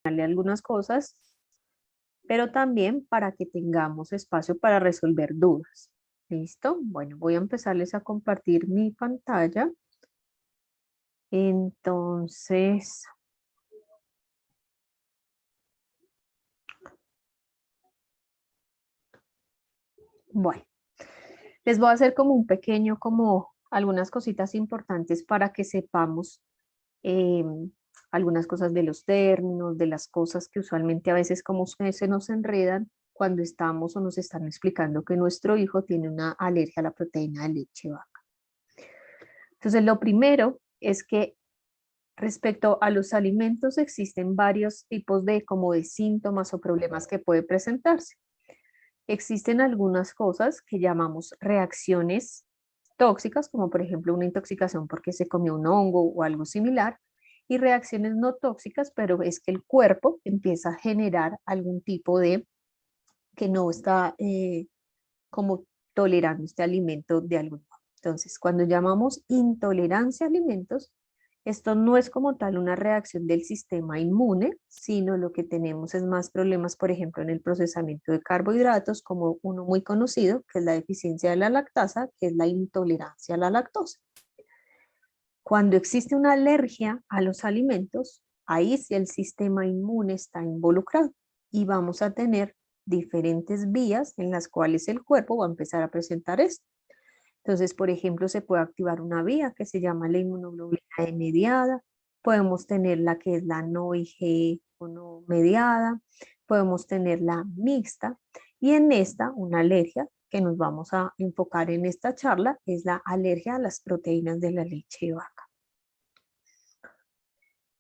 algunas cosas, pero también para que tengamos espacio para resolver dudas. ¿Listo? Bueno, voy a empezarles a compartir mi pantalla. Entonces, bueno, les voy a hacer como un pequeño, como algunas cositas importantes para que sepamos eh, algunas cosas de los términos, de las cosas que usualmente a veces como se nos enredan cuando estamos o nos están explicando que nuestro hijo tiene una alergia a la proteína de leche de vaca. Entonces, lo primero es que respecto a los alimentos existen varios tipos de como de síntomas o problemas que puede presentarse. Existen algunas cosas que llamamos reacciones tóxicas, como por ejemplo una intoxicación porque se comió un hongo o algo similar, y reacciones no tóxicas, pero es que el cuerpo empieza a generar algún tipo de que no está como tolerando este alimento de algún modo. Entonces, cuando llamamos intolerancia a alimentos, esto no es como tal una reacción del sistema inmune, sino lo que tenemos es más problemas, por ejemplo, en el procesamiento de carbohidratos, como uno muy conocido, que es la deficiencia de la lactasa, que es la intolerancia a la lactosa. Cuando existe una alergia a los alimentos, ahí sí el sistema inmune está involucrado y vamos a tener diferentes vías en las cuales el cuerpo va a empezar a presentar esto. Entonces, por ejemplo, se puede activar una vía que se llama la inmunoglobulina E mediada, podemos tener la que es la no IG o no mediada, podemos tener la mixta y en esta una alergia que nos vamos a enfocar en esta charla es la alergia a las proteínas de la leche de vaca.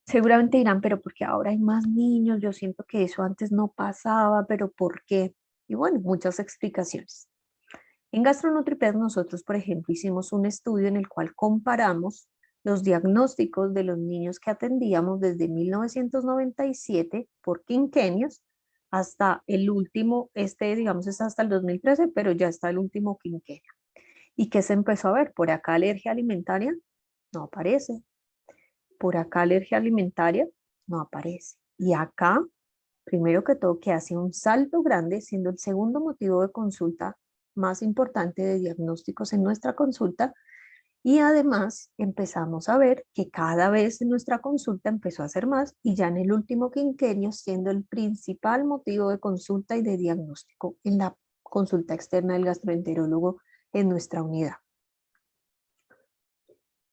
Seguramente dirán, pero porque ahora hay más niños, yo siento que eso antes no pasaba, pero ¿por qué? Y bueno, muchas explicaciones. En GastroNutriPet nosotros, por ejemplo, hicimos un estudio en el cual comparamos los diagnósticos de los niños que atendíamos desde 1997 por quinquenios hasta el último, digamos es hasta el 2013, pero ya está el último quinquenio. ¿Y qué se empezó a ver? Por acá alergia alimentaria no aparece. Por acá alergia alimentaria no aparece. Y acá, primero que todo, que hace un salto grande, siendo el segundo motivo de consulta más importante de diagnósticos en nuestra consulta. Y además empezamos a ver que cada vez en nuestra consulta empezó a ser más y ya en el último quinquenio siendo el principal motivo de consulta y de diagnóstico en la consulta externa del gastroenterólogo en nuestra unidad.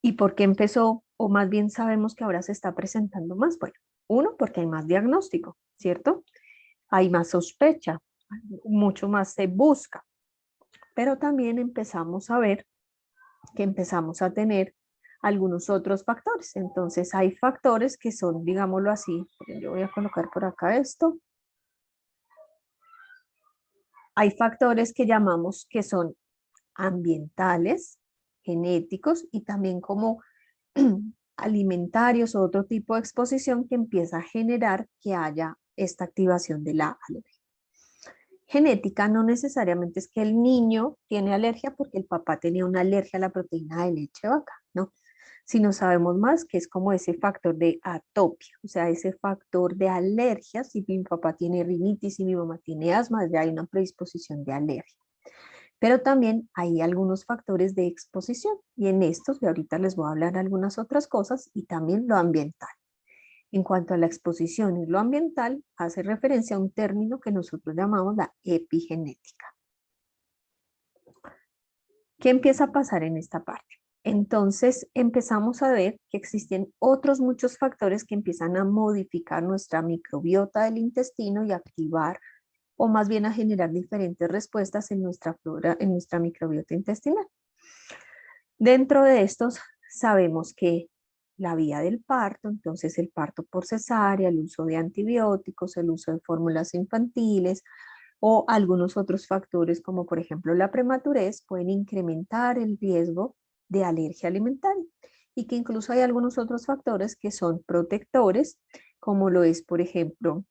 ¿Y por qué empezó, o más bien sabemos que ahora se está presentando más? Bueno, uno, porque hay más diagnóstico, ¿cierto? Hay más sospecha, mucho más se busca, pero también empezamos a ver que empezamos a tener algunos otros factores. Entonces hay factores que son, digámoslo así, yo voy a colocar por acá esto. Hay factores que llamamos que son ambientales, genéticos y también como alimentarios o otro tipo de exposición que empieza a generar que haya esta activación de la alergia. Genética no necesariamente es que el niño tiene alergia porque el papá tenía una alergia a la proteína de leche de vaca, ¿no? Sino sabemos más que es como ese factor de atopia, o sea, ese factor de alergia, si mi papá tiene rinitis y mi mamá tiene asma, ya hay una predisposición de alergia. Pero también hay algunos factores de exposición y en estos, y ahorita les voy a hablar algunas otras cosas y también lo ambiental. En cuanto a la exposición y lo ambiental, hace referencia a un término que nosotros llamamos la epigenética. ¿Qué empieza a pasar en esta parte? Entonces empezamos a ver que existen otros muchos factores que empiezan a modificar nuestra microbiota del intestino y activar o más bien a generar diferentes respuestas en nuestra flora, en nuestra microbiota intestinal. Dentro de estos sabemos que la vía del parto, entonces el parto por cesárea, el uso de antibióticos, el uso de fórmulas infantiles o algunos otros factores como por ejemplo la prematurez pueden incrementar el riesgo de alergia alimentaria y que incluso hay algunos otros factores que son protectores como lo es por ejemplo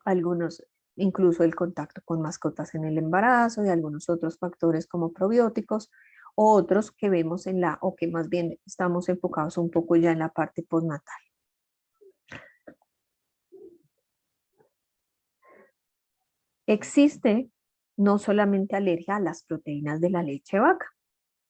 algunos incluso el contacto con mascotas en el embarazo y algunos otros factores como probióticos o otros que vemos en la, o que más bien estamos enfocados un poco ya en la parte postnatal. Existe no solamente alergia a las proteínas de la leche de vaca.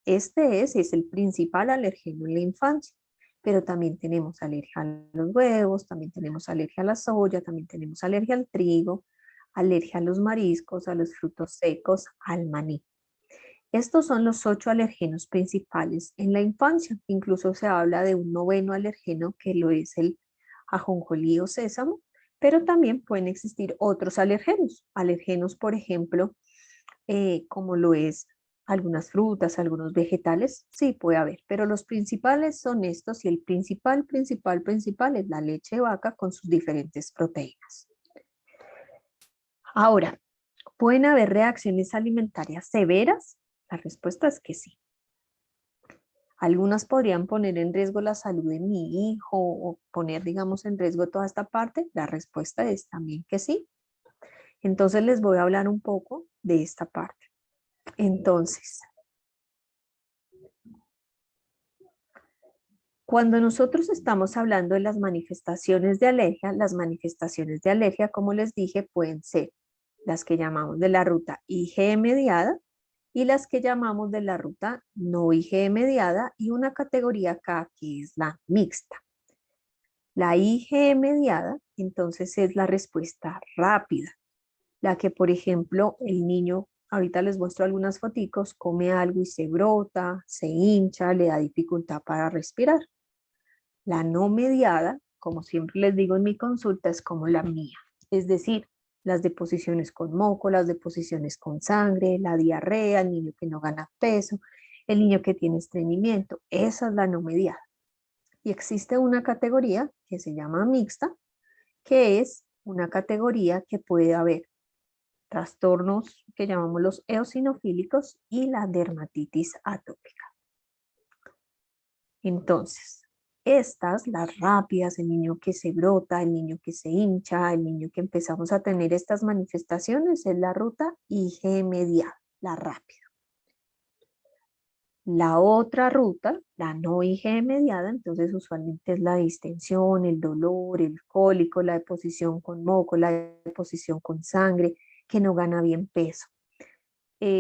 Este es el principal alergeno en la infancia, pero también tenemos alergia a los huevos, también tenemos alergia a la soya, también tenemos alergia al trigo, alergia a los mariscos, a los frutos secos, al maní. Estos son los 8 alergenos principales en la infancia. Incluso se habla de un noveno alergeno que lo es el ajonjolí o sésamo, pero también pueden existir otros alergenos. Alergenos, por ejemplo, como lo es algunas frutas, algunos vegetales, sí puede haber, pero los principales son estos y el principal es la leche de vaca con sus diferentes proteínas. Ahora, ¿pueden haber reacciones alimentarias severas? La respuesta es que sí. Algunas podrían poner en riesgo la salud de mi hijo o poner, digamos, en riesgo toda esta parte. La respuesta es también que sí. Entonces les voy a hablar un poco de esta parte. Entonces, cuando nosotros estamos hablando de las manifestaciones de alergia, como les dije, pueden ser las que llamamos de la ruta IgE mediada y las que llamamos de la ruta no IgE mediada y una categoría acá que es la mixta. La IgE mediada, entonces, es la respuesta rápida, la que, por ejemplo, el niño, ahorita les muestro algunas foticos, come algo y se brota, se hincha, le da dificultad para respirar. La no mediada, como siempre les digo en mi consulta, es como la mía, es decir, las deposiciones con moco, las deposiciones con sangre, la diarrea, el niño que no gana peso, el niño que tiene estreñimiento, esa es la no mediada. Y existe una categoría que se llama mixta, que es una categoría que puede haber trastornos que llamamos los eosinofílicos y la dermatitis atópica. Entonces, estas, las rápidas, el niño que se brota, el niño que se hincha, el niño que empezamos a tener estas manifestaciones, es la ruta IgE mediada, la rápida. La otra ruta, la no IgE mediada, entonces usualmente es la distensión, el dolor, el cólico, la deposición con moco, la deposición con sangre, que no gana bien peso.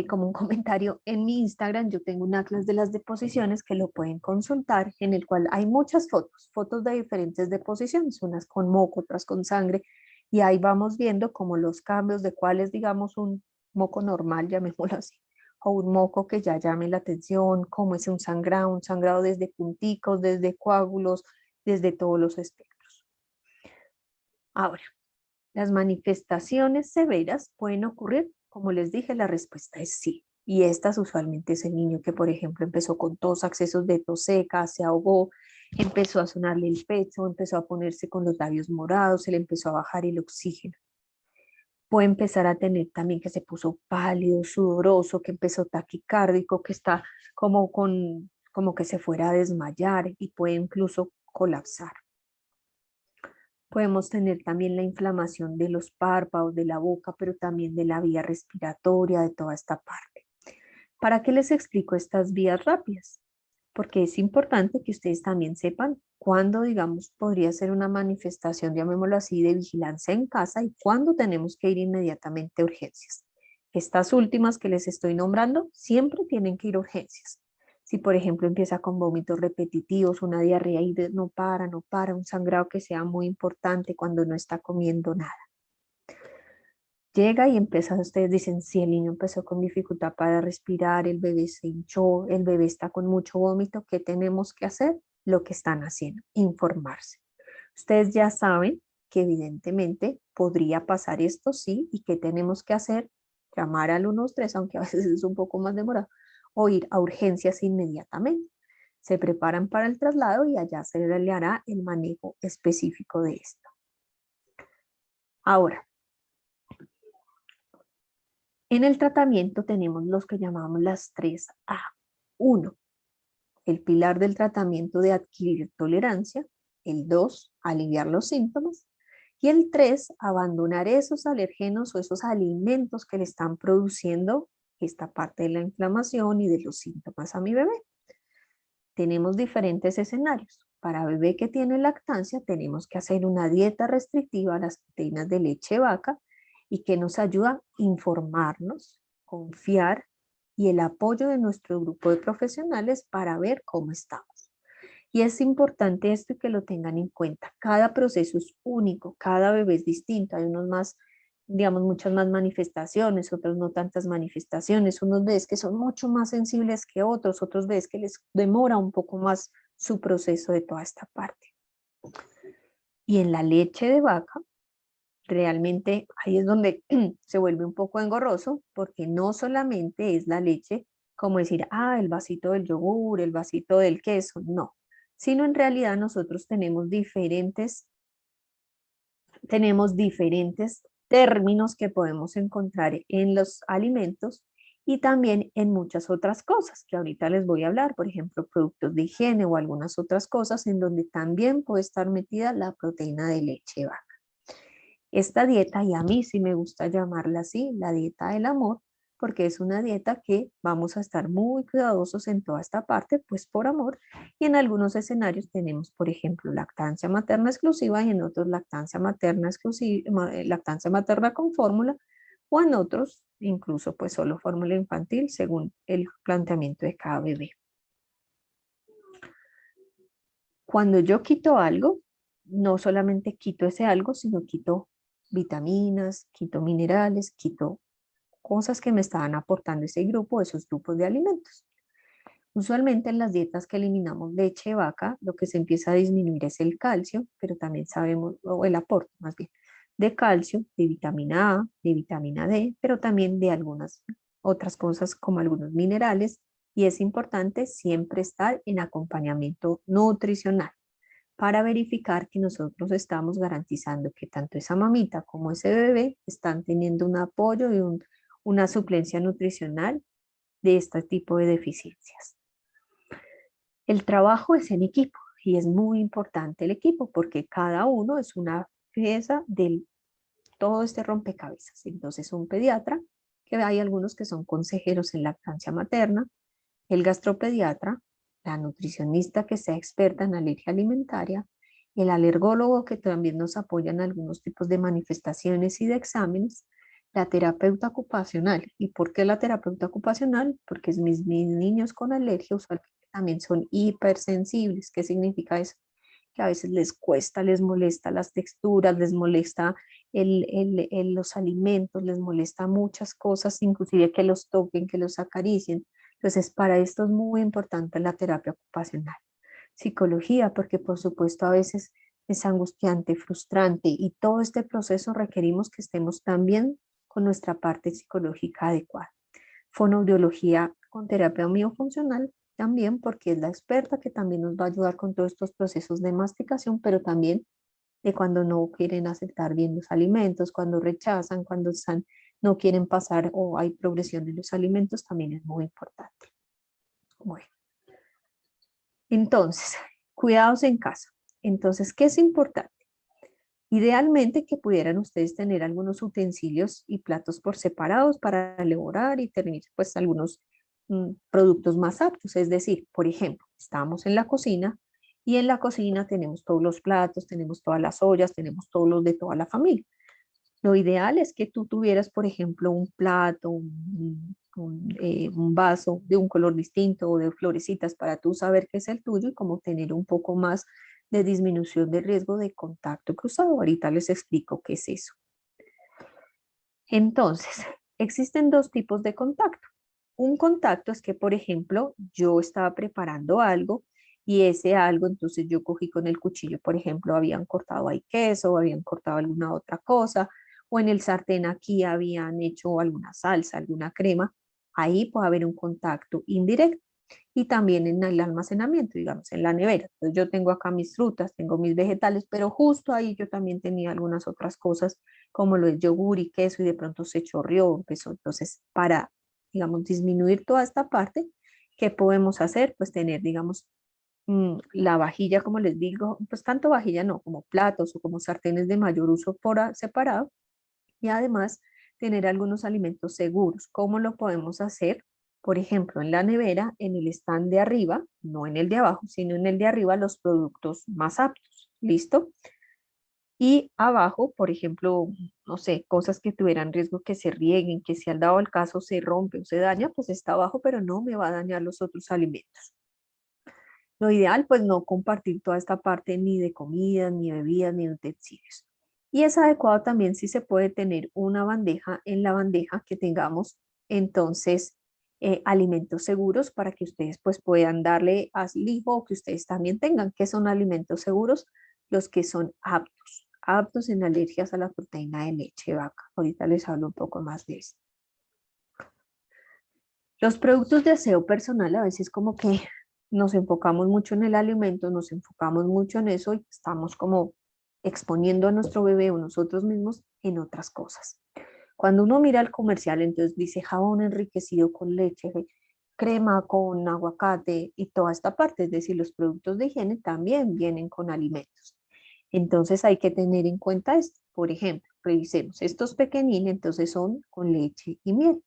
Como un comentario, en mi Instagram yo tengo un atlas de las deposiciones que lo pueden consultar, en el cual hay muchas fotos de diferentes deposiciones, unas con moco, otras con sangre, y ahí vamos viendo como los cambios de cuál es, digamos, un moco normal, llamémoslo así, o un moco que ya llame la atención, cómo es un sangrado desde punticos, desde coágulos, desde todos los espectros. Ahora, las manifestaciones severas pueden ocurrir, como les dije, la respuesta es sí. Y estas usualmente es el niño que, por ejemplo, empezó con tos, accesos de tos seca, se ahogó, empezó a sonarle el pecho, empezó a ponerse con los labios morados, se le empezó a bajar el oxígeno. Puede empezar a tener también que se puso pálido, sudoroso, que empezó taquicárdico, que está como que se fuera a desmayar y puede incluso colapsar. Podemos tener también la inflamación de los párpados, de la boca, pero también de la vía respiratoria, de toda esta parte. ¿Para qué les explico estas vías rápidas? Porque es importante que ustedes también sepan cuándo, digamos, podría ser una manifestación, llamémoslo así, de vigilancia en casa y cuándo tenemos que ir inmediatamente a urgencias. Estas últimas que les estoy nombrando siempre tienen que ir a urgencias. Si, por ejemplo, empieza con vómitos repetitivos, una diarrea y no para, un sangrado que sea muy importante cuando no está comiendo nada. Llega y empieza, ustedes dicen, si el niño empezó con dificultad para respirar, el bebé se hinchó, el bebé está con mucho vómito, ¿qué tenemos que hacer? Lo que están haciendo, informarse. Ustedes ya saben que evidentemente podría pasar esto, sí, y ¿qué tenemos que hacer? Llamar al 123, aunque a veces es un poco más demorado, o ir a urgencias inmediatamente. Se preparan para el traslado y allá se le hará el manejo específico de esto. Ahora, en el tratamiento tenemos los que llamamos las 3A. 1, el pilar del tratamiento de adquirir tolerancia. El 2, aliviar los síntomas. Y el 3, abandonar esos alergenos o esos alimentos que le están produciendo esta parte de la inflamación y de los síntomas a mi bebé. Tenemos diferentes escenarios. Para bebé que tiene lactancia tenemos que hacer una dieta restrictiva a las proteínas de leche de vaca y que nos ayuda a informarnos, confiar y el apoyo de nuestro grupo de profesionales para ver cómo estamos. Y es importante esto y que lo tengan en cuenta. Cada proceso es único, cada bebé es distinto. Hay unos más, digamos, muchas más manifestaciones, otros no tantas manifestaciones. Unos bebés que son mucho más sensibles que otros bebés que les demora un poco más su proceso de toda esta parte. Y en la leche de vaca, realmente ahí es donde se vuelve un poco engorroso, porque no solamente es la leche, como decir, el vasito del yogur, el vasito del queso, no, sino en realidad nosotros tenemos diferentes términos que podemos encontrar en los alimentos y también en muchas otras cosas que ahorita les voy a hablar, por ejemplo, productos de higiene o algunas otras cosas en donde también puede estar metida la proteína de leche de vaca. Esta dieta, y a mí sí me gusta llamarla así, la dieta del amor, porque es una dieta que vamos a estar muy cuidadosos en toda esta parte, pues por amor, y en algunos escenarios tenemos, por ejemplo, lactancia materna exclusiva y en otros lactancia materna exclusiva, lactancia materna con fórmula, o en otros incluso pues solo fórmula infantil según el planteamiento de cada bebé. Cuando yo quito algo, no solamente quito ese algo, sino quito vitaminas, quito minerales, quito cosas que me estaban aportando ese grupo, esos grupos de alimentos. Usualmente en las dietas que eliminamos leche de vaca, lo que se empieza a disminuir es el calcio, pero también sabemos, o el aporte más bien, de calcio, de vitamina A, de vitamina D, pero también de algunas otras cosas como algunos minerales, y es importante siempre estar en acompañamiento nutricional para verificar que nosotros estamos garantizando que tanto esa mamita como ese bebé están teniendo un apoyo y una suplencia nutricional de este tipo de deficiencias. El trabajo es en equipo y es muy importante el equipo porque cada uno es una pieza de todo este rompecabezas. Entonces un pediatra, que hay algunos que son consejeros en lactancia materna, el gastropediatra, la nutricionista que sea experta en alergia alimentaria, el alergólogo que también nos apoya en algunos tipos de manifestaciones y de exámenes, la terapeuta ocupacional. ¿Y por qué la terapeuta ocupacional? Porque mis niños con alergia usualmente también son hipersensibles. ¿Qué significa eso? Que a veces les cuesta, les molesta las texturas, les molesta los alimentos, les molesta muchas cosas, inclusive que los toquen, que los acaricien. Entonces, para esto es muy importante la terapia ocupacional. Psicología, porque por supuesto a veces es angustiante, frustrante y todo este proceso requerimos que estemos también con nuestra parte psicológica adecuada. Fonoaudiología con terapia miofuncional también porque es la experta que también nos va a ayudar con todos estos procesos de masticación, pero también de cuando no quieren aceptar bien los alimentos, cuando rechazan, cuando no quieren pasar o hay progresión en los alimentos, también es muy importante. Bueno, entonces, cuidados en casa. Entonces, ¿qué es importante? Idealmente que pudieran ustedes tener algunos utensilios y platos por separados para elaborar y tener pues algunos productos más aptos. Es decir, por ejemplo, estamos en la cocina y en la cocina tenemos todos los platos, tenemos todas las ollas, tenemos todos los de toda la familia. Lo ideal es que tú tuvieras, por ejemplo, un plato, un vaso de un color distinto o de florecitas para tú saber qué es el tuyo y como tener un poco más de disminución de riesgo de contacto cruzado. Ahorita les explico qué es eso. Entonces, existen dos tipos de contacto. Un contacto es que, por ejemplo, yo estaba preparando algo y ese algo, entonces yo cogí con el cuchillo, por ejemplo, habían cortado ahí queso, o habían cortado alguna otra cosa, o en el sartén aquí habían hecho alguna salsa, alguna crema. Ahí puede haber un contacto indirecto. Y también en el almacenamiento, digamos, en la nevera. Entonces yo tengo acá mis frutas, tengo mis vegetales, pero justo ahí yo también tenía algunas otras cosas como lo del yogur y queso y de pronto se chorreó, empezó. Entonces, para, digamos, disminuir toda esta parte, ¿qué podemos hacer? Pues tener, digamos, la vajilla, como les digo, pues tanto vajilla no, como platos o como sartenes de mayor uso por separado y además tener algunos alimentos seguros. ¿Cómo lo podemos hacer? Por ejemplo, en la nevera, en el stand de arriba, no en el de abajo, sino en el de arriba, los productos más aptos. ¿Listo? Y abajo, por ejemplo, no sé, cosas que tuvieran riesgo que se rieguen, que si al dado el caso se rompe o se daña, pues está abajo, pero no me va a dañar los otros alimentos. Lo ideal, pues no compartir toda esta parte ni de comida, ni bebidas, ni utensilios. Y es adecuado también si se puede tener una bandeja, en la bandeja que tengamos entonces alimentos seguros para que ustedes pues puedan darle al hijo o que ustedes también tengan, que son alimentos seguros, los que son aptos en alergias a la proteína de leche de vaca. Ahorita les hablo un poco más de eso. Los productos de aseo personal a veces como que nos enfocamos mucho en el alimento, nos enfocamos mucho en eso y estamos como exponiendo a nuestro bebé o nosotros mismos en otras cosas. Cuando uno mira el comercial, entonces dice jabón enriquecido con leche, crema con aguacate y toda esta parte, es decir, los productos de higiene también vienen con alimentos. Entonces hay que tener en cuenta esto. Por ejemplo, revisemos, estos pequeñines entonces son con leche y miel.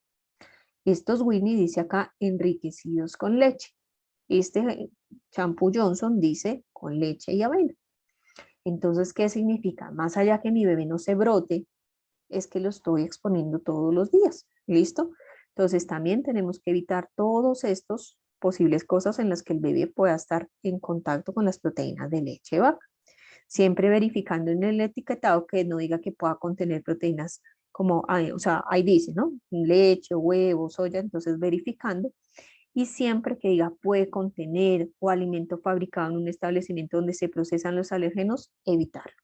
Estos Winnie dice acá enriquecidos con leche. Este champú Johnson dice con leche y avena. Entonces, ¿qué significa? Más allá que mi bebé no se brote, es que lo estoy exponiendo todos los días. ¿Listo? Entonces, también tenemos que evitar todos estos posibles cosas en las que el bebé pueda estar en contacto con las proteínas de leche de vaca. Siempre verificando en el etiquetado que no diga que pueda contener proteínas como, o sea, ahí dice, ¿no? Leche, huevo, soya, entonces verificando. Y siempre que diga puede contener o alimento fabricado en un establecimiento donde se procesan los alérgenos, evitarlo.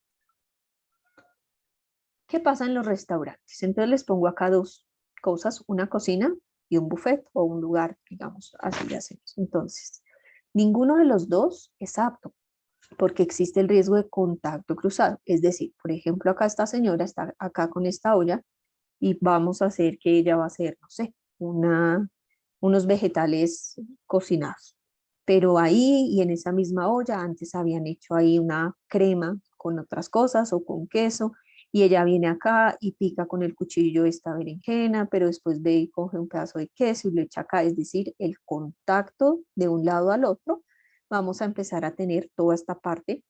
¿Qué pasa en los restaurantes? Entonces les pongo acá dos cosas, una cocina y un buffet o un lugar, digamos, así le hacemos. Entonces, ninguno de los dos es apto porque existe el riesgo de contacto cruzado. Es decir, por ejemplo, acá esta señora está acá con esta olla y vamos a hacer que ella va a hacer, no sé, unos vegetales cocinados. Pero ahí y en esa misma olla antes habían hecho ahí una crema con otras cosas o con queso y ella viene acá y pica con el cuchillo esta berenjena, pero después ve y coge un pedazo de queso y lo echa acá, es decir, el contacto de un lado al otro, vamos a empezar a tener toda esta parte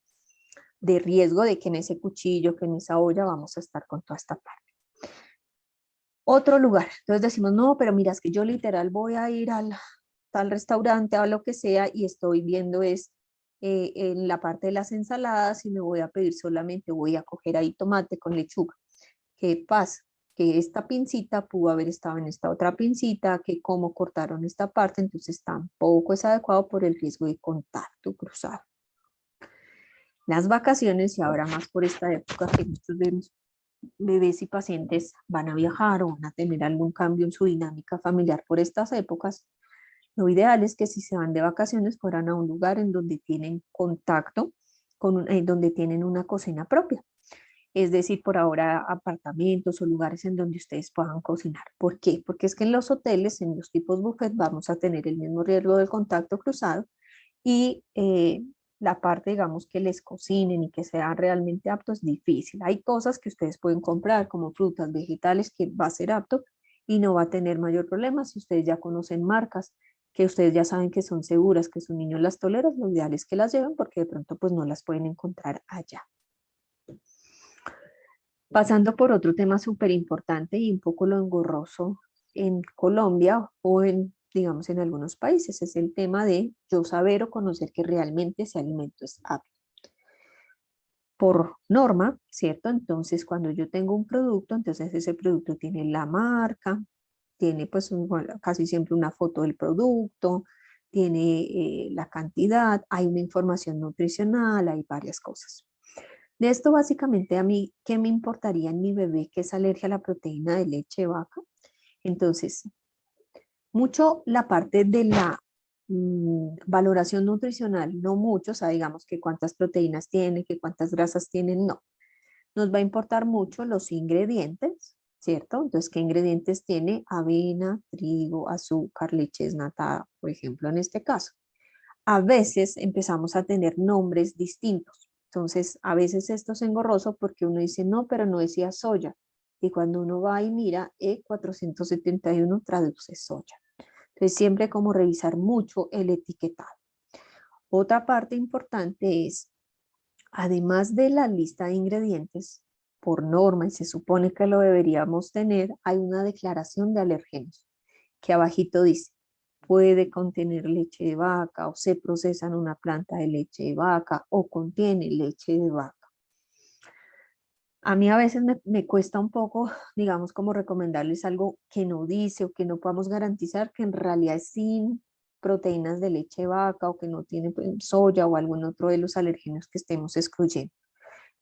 de riesgo de que en ese cuchillo, que en esa olla vamos a estar con toda esta parte. Otro lugar, entonces decimos, no, pero mira, es que yo literal voy a ir al tal restaurante o lo que sea y estoy viendo es en la parte de las ensaladas y me voy a pedir solamente, voy a coger ahí tomate con lechuga. ¿Qué pasa? Que esta pincita pudo haber estado en esta otra pincita, que como cortaron esta parte, entonces tampoco es adecuado por el riesgo de contacto cruzado. Las vacaciones, y ahora más por esta época que muchos bebés y pacientes van a viajar o van a tener algún cambio en su dinámica familiar por estas épocas, lo ideal es que si se van de vacaciones fueran a un lugar en donde tienen contacto, en donde tienen una cocina propia. Es decir, por ahora apartamentos o lugares en donde ustedes puedan cocinar. ¿Por qué? Porque es que en los hoteles, en los tipos buffet, vamos a tener el mismo riesgo del contacto cruzado y la parte, digamos, que les cocinen y que sean realmente aptos es difícil. Hay cosas que ustedes pueden comprar como frutas, vegetales, que va a ser apto y no va a tener mayor problema si ustedes ya conocen marcas que ustedes ya saben que son seguras, que su niño las tolera, lo ideal es que las lleven porque de pronto pues no las pueden encontrar allá. Pasando por otro tema súper importante y un poco lo engorroso en Colombia o en, digamos, en algunos países, es el tema de yo saber o conocer que realmente ese alimento es apto. Por norma, ¿cierto? Entonces, cuando yo tengo un producto, entonces ese producto tiene la marca, tiene pues bueno, casi siempre una foto del producto, tiene la cantidad, hay una información nutricional, hay varias cosas. De esto básicamente a mí, ¿qué me importaría en mi bebé que es alergia a la proteína de leche de vaca? Entonces, mucho la parte de la valoración nutricional, no mucho, o sea, digamos que cuántas proteínas tiene, que cuántas grasas tienen, no. Nos va a importar mucho los ingredientes, ¿cierto? Entonces, ¿qué ingredientes tiene? Avena, trigo, azúcar, leche desnatada, por ejemplo, en este caso. A veces empezamos a tener nombres distintos. Entonces, a veces esto es engorroso porque uno dice, no, pero no decía soya. Y cuando uno va y mira, E471 traduce soya. Entonces, siempre como revisar mucho el etiquetado. Otra parte importante es Además de la lista de ingredientes, por norma, y se supone que lo deberíamos tener, hay una declaración de alérgenos que abajito dice, puede contener leche de vaca o se procesa en una planta de leche de vaca o contiene leche de vaca. A mí a veces me cuesta un poco, digamos, como recomendarles algo que no dice o que no podamos garantizar que en realidad es sin proteínas de leche de vaca o que no tiene pues, soya o algún otro de los alérgenos que estemos excluyendo.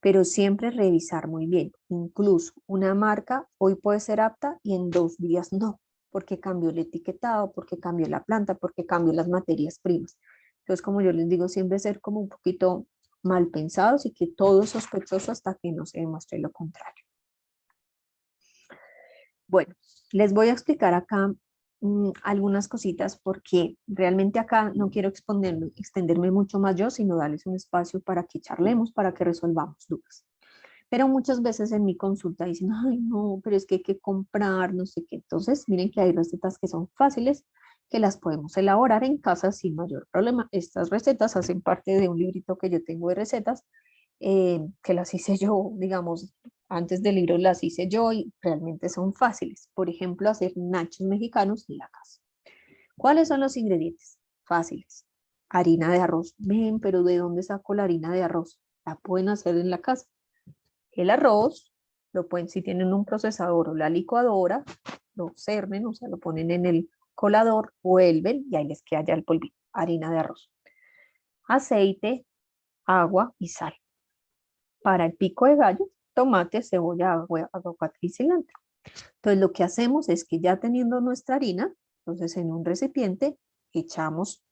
Pero siempre revisar muy bien. Incluso una marca hoy puede ser apta y en 2 días no, porque cambió el etiquetado, porque cambió la planta, porque cambió las materias primas. Entonces, como yo les digo, siempre ser como un poquito mal pensados y que todo es sospechoso hasta que no se demuestre lo contrario. Bueno, les voy a explicar acá algunas cositas porque realmente acá no quiero extenderme mucho más yo, sino darles un espacio para que charlemos, para que resolvamos dudas. Pero muchas veces en mi consulta dicen, ay, no, pero es que hay que comprar, no sé qué. Entonces, miren que hay recetas que son fáciles, que las podemos elaborar en casa sin mayor problema. Estas recetas hacen parte de un librito que yo tengo de recetas, que las hice yo, digamos, antes del libro las hice yo y realmente son fáciles. Por ejemplo, hacer nachos mexicanos en la casa. ¿Cuáles son los ingredientes? Fáciles. Harina de arroz. Ven, pero ¿de dónde saco la harina de arroz? La pueden hacer en la casa. El arroz, lo pueden, si tienen un procesador o la licuadora, lo cernen, o sea, lo ponen en el colador, vuelven y ahí les queda ya el polvito, harina de arroz. Aceite, agua y sal. Para el pico de gallo, tomate, cebolla, aguacate y cilantro. Entonces lo que hacemos es que ya teniendo nuestra harina, entonces en un recipiente echamos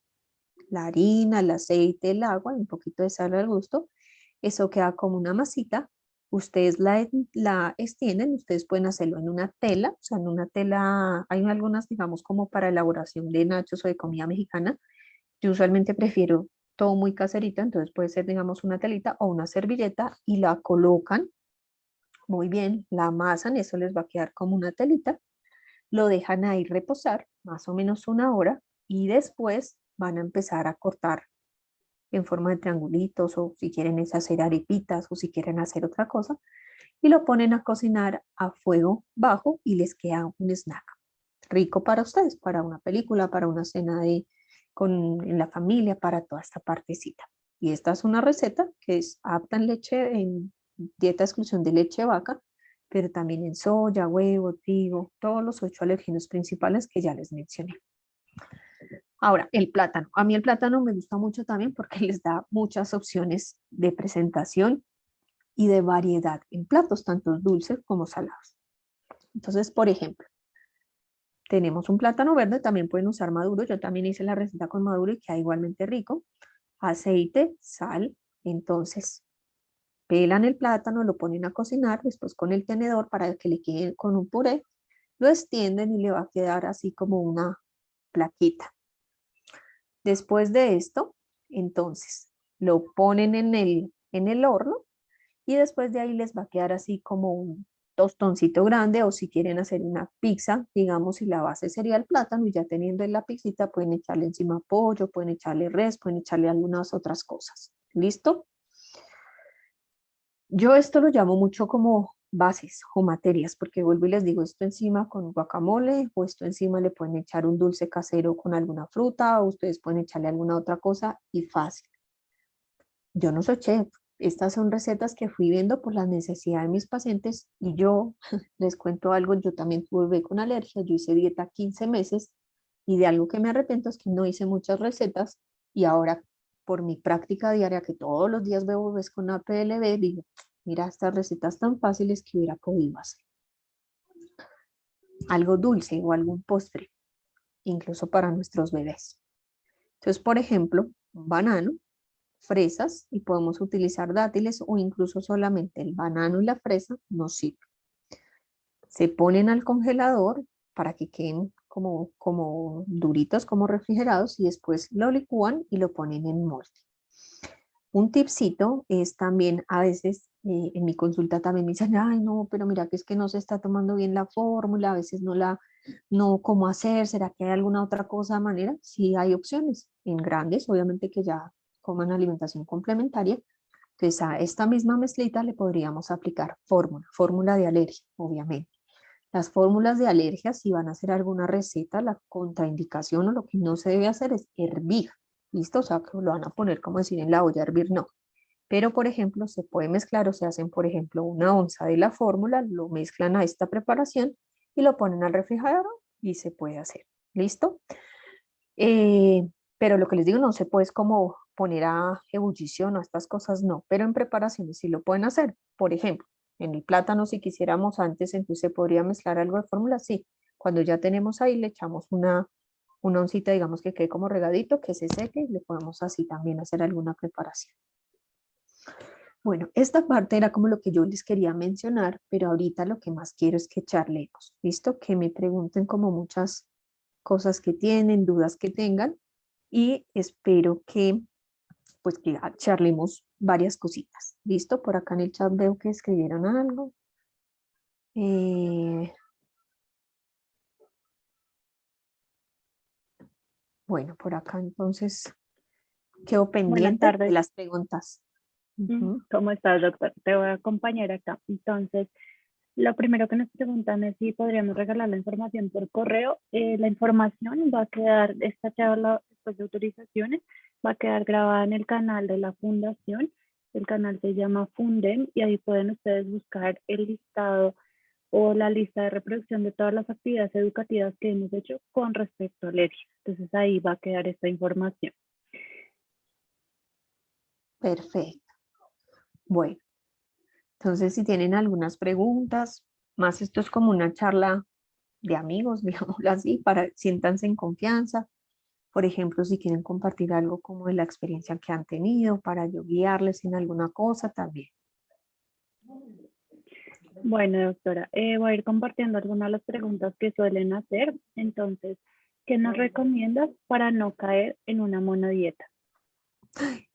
la harina, el aceite, el agua y un poquito de sal al gusto. Eso queda como una masita. Ustedes la extienden, ustedes pueden hacerlo en una tela, o sea, en una tela, hay algunas, digamos, como para elaboración de nachos o de comida mexicana. Yo usualmente prefiero todo muy caserito, entonces puede ser, digamos, una telita o una servilleta y la colocan muy bien, la amasan, eso les va a quedar como una telita, lo dejan ahí reposar más o menos 1 hora y después van a empezar a cortar en forma de triangulitos o si quieren es hacer arepitas o si quieren hacer otra cosa y lo ponen a cocinar a fuego bajo y les queda un snack rico para ustedes, para una película, para una cena en la familia, para toda esta partecita. Y esta es una receta que es apta en leche, en dieta de exclusión de leche de vaca, pero también en soya, huevo, trigo, todos los 8 alérgenos principales que ya les mencioné. Ahora, el plátano. A mí el plátano me gusta mucho también porque les da muchas opciones de presentación y de variedad en platos, tanto dulces como salados. Entonces, por ejemplo, tenemos un plátano verde, también pueden usar maduro. Yo también hice la receta con maduro y queda igualmente rico. Aceite, sal. Entonces, pelan el plátano, lo ponen a cocinar, después con el tenedor para que le quede con un puré, lo extienden y le va a quedar así como una plaquita. Después de esto, entonces, lo ponen en el horno y después de ahí les va a quedar así como un tostoncito grande o si quieren hacer una pizza, digamos, si la base sería el plátano y ya teniendo en la pizzita pueden echarle encima pollo, pueden echarle res, pueden echarle algunas otras cosas. ¿Listo? Yo esto lo llamo mucho como bases o materias, porque vuelvo y les digo esto encima con guacamole o esto encima le pueden echar un dulce casero con alguna fruta o ustedes pueden echarle alguna otra cosa y fácil. Yo no soy chef, estas son recetas que fui viendo por la necesidad de mis pacientes y yo les cuento algo, yo también tuve bebé con alergia, yo hice dieta 15 meses y de algo que me arrepiento es que no hice muchas recetas y ahora por mi práctica diaria que todos los días veo bebés con APLB, digo, mira estas recetas tan fáciles que hubiera podido hacer. Algo dulce o algún postre, incluso para nuestros bebés. Entonces, por ejemplo, un banano, fresas y podemos utilizar dátiles o incluso solamente el banano y la fresa nos sirve. Se ponen al congelador para que queden como duritos, como refrigerados y después lo licúan y lo ponen en molde. Un tipcito es también a veces en mi consulta también me dicen, ay no, pero mira que es que no se está tomando bien la fórmula, a veces no cómo hacer, ¿será que hay alguna otra cosa, manera? Sí hay opciones en grandes, obviamente que ya coman alimentación complementaria, Entonces a esta misma mezclita le podríamos aplicar fórmula de alergia, obviamente. Las fórmulas de alergia, si van a hacer alguna receta, la contraindicación o lo que no se debe hacer es hervir, ¿listo? O sea, que lo van a poner, como decir, en la olla a hervir, no. Pero, por ejemplo, se puede mezclar o se hacen, por ejemplo, 1 onza de la fórmula, lo mezclan a esta preparación y lo ponen al refrigerador y se puede hacer, ¿listo? Pero lo que les digo, no se puede es como poner a ebullición o estas cosas, no, pero en preparaciones sí lo pueden hacer. Por ejemplo, en el plátano, si quisiéramos antes, entonces se podría mezclar algo de fórmula, sí. Cuando ya tenemos ahí, le echamos una oncita, digamos que quede como regadito, que se seque y le podemos así también hacer alguna preparación. Bueno, esta parte era como lo que yo les quería mencionar, pero ahorita lo que más quiero es que charlemos, ¿listo? Que me pregunten como muchas cosas que tienen, dudas que tengan, y espero que pues que charlemos varias cositas. ¿Listo? Por acá en el chat veo que escribieron algo. Bueno, por acá entonces quedo Buenas pendiente de tardes. las preguntas. ¿Cómo estás, doctor? Te voy a acompañar acá. Entonces, lo primero que nos preguntan es si podríamos regalar la información por correo. La información va a quedar, esta charla después de autorizaciones, va a quedar grabada en el canal de la fundación. El canal se llama Fundem y ahí pueden ustedes buscar el listado o la lista de reproducción de todas las actividades educativas que hemos hecho con respecto a alergia. Entonces ahí va a quedar esta información. Perfecto. Bueno, entonces si tienen algunas preguntas, más esto es como una charla de amigos, digámoslo así, para siéntanse en confianza. Por ejemplo, si quieren compartir algo como de la experiencia que han tenido, para yo guiarles en alguna cosa también. Bueno, doctora, voy a ir compartiendo algunas de las preguntas que suelen hacer. Entonces, ¿qué nos recomiendas para no caer en una monodieta?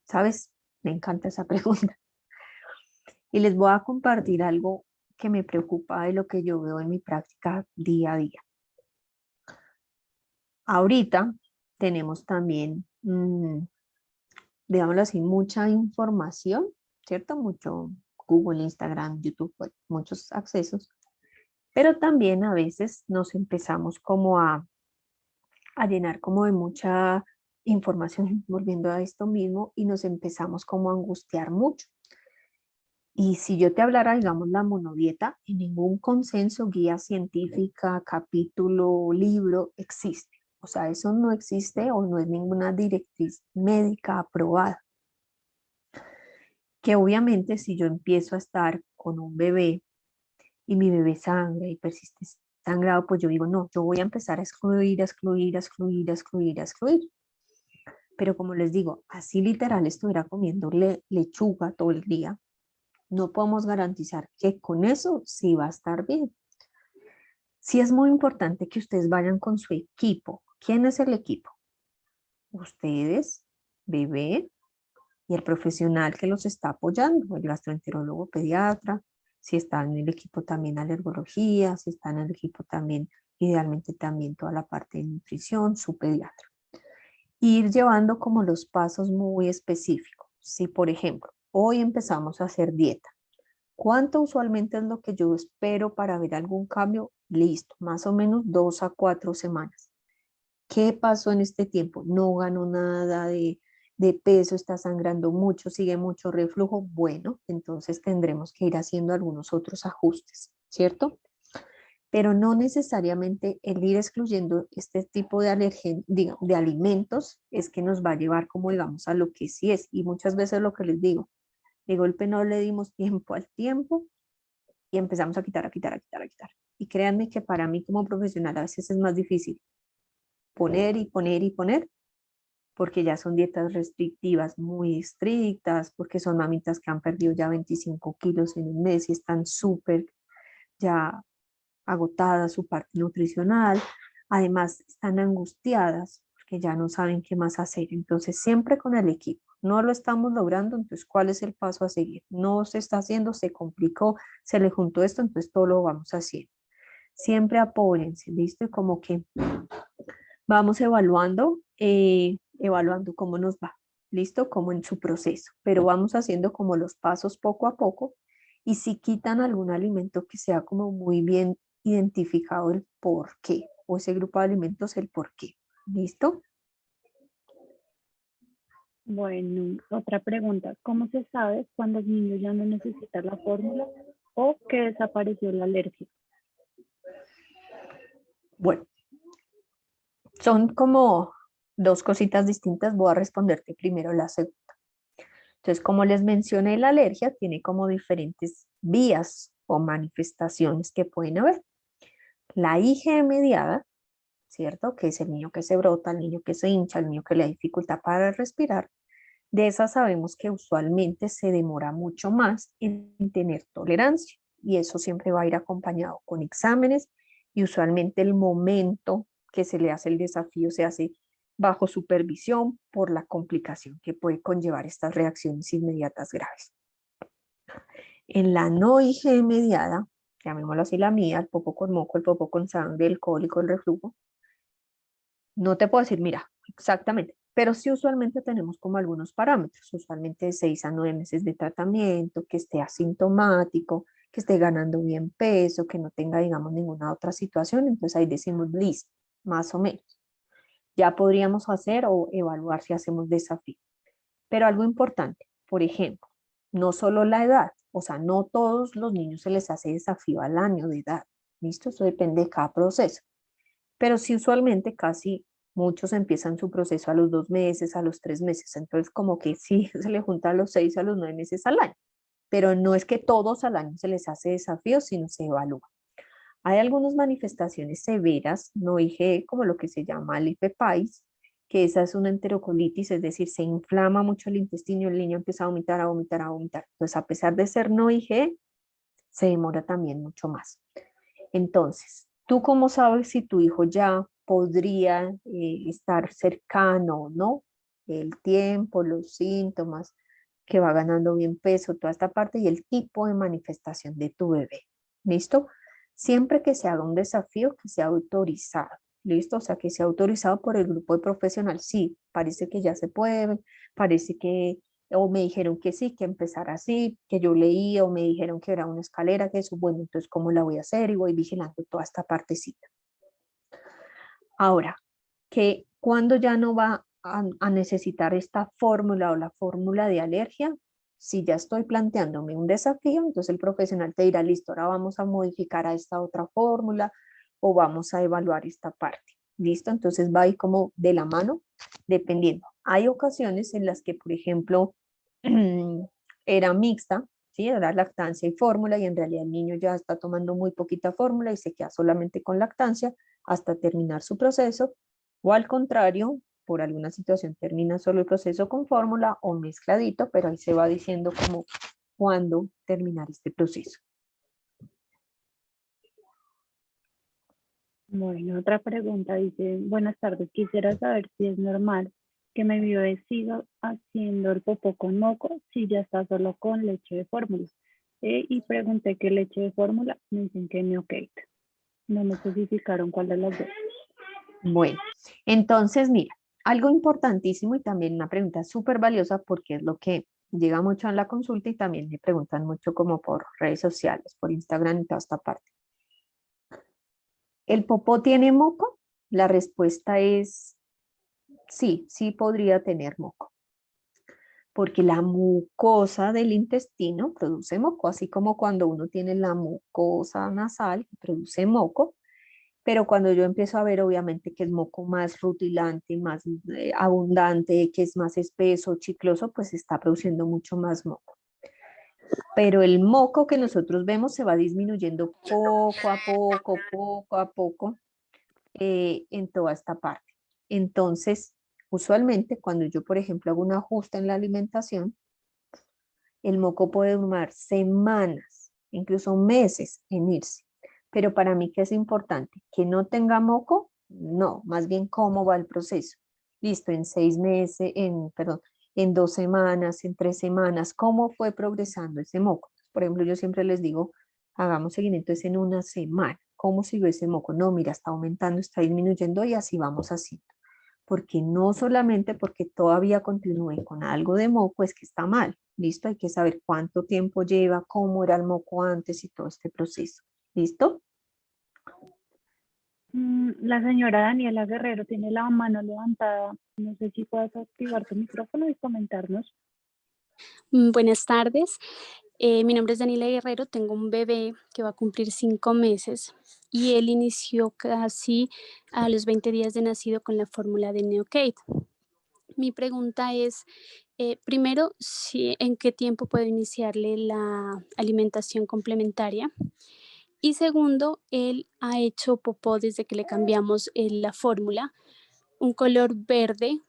¿Sabes? Me encanta esa pregunta. Y les voy a compartir algo que me preocupa de lo que yo veo en mi práctica día a día. Ahorita tenemos también, digámoslo así, mucha información, ¿cierto? Mucho Google, Instagram, YouTube, bueno, muchos accesos, pero también a veces nos empezamos como a llenar como de mucha información, volviendo a esto mismo, y nos empezamos como a angustiar mucho. Y si yo te hablara, digamos, la monodieta, en ningún consenso, guía científica, capítulo, libro existe. O sea, eso no existe o no es ninguna directriz médica aprobada. Que obviamente si yo empiezo a estar con un bebé y mi bebé sangra y persiste sangrado, pues yo digo, no, yo voy a empezar a excluir, a excluir, a excluir, a excluir, a excluir. Pero como les digo, así literal estuviera comiendo lechuga todo el día, no podemos garantizar que con eso sí va a estar bien. Sí es muy importante que ustedes vayan con su equipo. ¿Quién es el equipo? Ustedes, bebé y el profesional que los está apoyando, el gastroenterólogo pediatra, si está en el equipo también alergología, si está en el equipo también, idealmente también toda la parte de nutrición, su pediatra. Ir llevando como los pasos muy específicos. Si, por ejemplo, hoy empezamos a hacer dieta, ¿cuánto usualmente es lo que yo espero para ver algún cambio? Listo, más o menos 2 a 4 semanas. ¿Qué pasó en este tiempo? No ganó nada de peso, está sangrando mucho, sigue mucho reflujo. Bueno, entonces tendremos que ir haciendo algunos otros ajustes, ¿cierto? Pero no necesariamente el ir excluyendo este tipo de de alimentos es que nos va a llevar como digamos a lo que sí es. Y muchas veces lo que les digo, de golpe no le dimos tiempo al tiempo y empezamos a quitar, a quitar, a quitar, a quitar. Y créanme que para mí como profesional a veces es más difícil poner y poner y poner, porque ya son dietas restrictivas muy estrictas, porque son mamitas que han perdido ya 25 kilos en un mes y están súper ya agotadas su parte nutricional. Además, están angustiadas porque ya no saben qué más hacer. Entonces, siempre con el equipo. No lo estamos logrando, entonces, ¿cuál es el paso a seguir? No se está haciendo, se complicó, se le juntó esto, entonces todo lo vamos haciendo. Siempre apóyense, ¿listo? Y como que vamos evaluando, evaluando cómo nos va. ¿listo? Como en su proceso, pero vamos haciendo como los pasos poco a poco y si quitan algún alimento que sea como muy bien identificado el por qué, o ese grupo de alimentos el por qué, ¿listo? Bueno, otra pregunta. ¿Cómo se sabe cuando el niño ya no necesita la fórmula o que desapareció la alergia? Bueno, son como dos cositas distintas, voy a responderte primero la segunda. Entonces, como les mencioné, la alergia tiene como diferentes vías o manifestaciones que pueden haber. La IgE mediada, ¿cierto? Que es el niño que se brota, el niño que se hincha, el niño que le da dificultad para respirar. De esa sabemos que usualmente se demora mucho más en tener tolerancia y eso siempre va a ir acompañado con exámenes y usualmente el momento que se le hace el desafío se hace bajo supervisión por la complicación que puede conllevar estas reacciones inmediatas graves. En la no IgE mediada, llamémoslo así la mía, el popo con moco, el popo con sangre, el cólico, el reflujo, no te puedo decir, mira, exactamente, pero sí usualmente tenemos como algunos parámetros, usualmente de 6 a 9 meses de tratamiento, que esté asintomático, que esté ganando bien peso, que no tenga, digamos, ninguna otra situación, entonces ahí decimos listo, más o menos. Ya podríamos hacer o evaluar si hacemos desafío. Pero algo importante, por ejemplo, no solo la edad, o sea, no todos los niños se les hace desafío al año de edad, ¿listo? Eso depende de cada proceso. Pero sí usualmente casi muchos empiezan su proceso a los 2 meses, a los 3 meses, entonces como que sí se le junta a los 6, a los 9 meses al año, pero no es que todos al año se les hace desafío, sino se evalúa. Hay algunas manifestaciones severas, no IgE, como lo que se llama el IFEPAIS, que esa es una enterocolitis, es decir, se inflama mucho el intestino y el niño empieza a vomitar, a vomitar, a vomitar. Entonces, a pesar de ser no IgE, se demora también mucho más. Entonces, ¿tú cómo sabes si tu hijo ya podría estar cercano o no? El tiempo, los síntomas, que va ganando bien peso, toda esta parte y el tipo de manifestación de tu bebé. ¿Listo? Siempre que se haga un desafío que sea autorizado. ¿Listo? O sea, que sea autorizado por el grupo de profesional. Sí, parece que ya se puede, parece que o me dijeron que sí, que empezar así, que yo leía, o me dijeron que era una escalera, que eso, bueno, entonces, ¿cómo la voy a hacer? Y voy vigilando toda esta partecita. Ahora, que cuando ya no va a necesitar esta fórmula o la fórmula de alergia, si ya estoy planteándome un desafío, entonces el profesional te dirá, listo, ahora vamos a modificar a esta otra fórmula o vamos a evaluar esta parte. ¿Listo? Entonces va ahí como de la mano, dependiendo. Hay ocasiones en las que, por ejemplo, era mixta, ¿sí? Era lactancia y fórmula y en realidad el niño ya está tomando muy poquita fórmula y se queda solamente con lactancia hasta terminar su proceso, o al contrario, por alguna situación termina solo el proceso con fórmula o mezcladito, pero ahí se va diciendo como cuándo terminar este proceso. Bueno, otra pregunta dice, buenas tardes, quisiera saber si es normal que mi bebé siga haciendo el popó con moco si ya está solo con leche de fórmula. Y pregunté qué leche de fórmula, me dicen que Neocate. No me especificaron cuál de las dos. Bueno, entonces mira, algo importantísimo y también una pregunta súper valiosa porque es lo que llega mucho en la consulta y también me preguntan mucho como por redes sociales, por Instagram y toda esta parte. ¿El popó tiene moco? La respuesta es sí, sí podría tener moco, porque la mucosa del intestino produce moco, así como cuando uno tiene la mucosa nasal, produce moco, pero cuando yo empiezo a ver obviamente que es moco más rutilante, más abundante, que es más espeso, chicloso, pues está produciendo mucho más moco. Pero el moco que nosotros vemos se va disminuyendo poco a poco, en toda esta parte. Entonces, usualmente cuando yo, por ejemplo, hago un ajuste en la alimentación, el moco puede durar semanas, incluso meses en irse. Pero para mí, ¿qué es importante? ¿Que no tenga moco? No, más bien cómo va el proceso. Listo, en 6 meses, perdón, en 2 semanas, en 3 semanas, ¿cómo fue progresando ese moco? Por ejemplo, yo siempre les digo, hagamos seguimiento es en una semana. ¿Cómo siguió ese moco? No, mira, está aumentando, está disminuyendo y así vamos haciendo. porque no solamente porque todavía continúe con algo de moco es que está mal, ¿listo? Hay que saber cuánto tiempo lleva, cómo era el moco antes y todo este proceso, ¿listo? La señora Daniela Guerrero tiene la mano levantada. No sé si puedes activar tu micrófono y comentarnos. Buenas tardes, mi nombre es Daniela Guerrero, tengo un bebé que va a cumplir 5 meses y él inició casi a los 20 días de nacido con la fórmula de Neocate. Mi pregunta es, primero, ¿en qué tiempo puedo iniciarle la alimentación complementaria? Y segundo, él ha hecho popó desde que le cambiamos la fórmula, un color verde,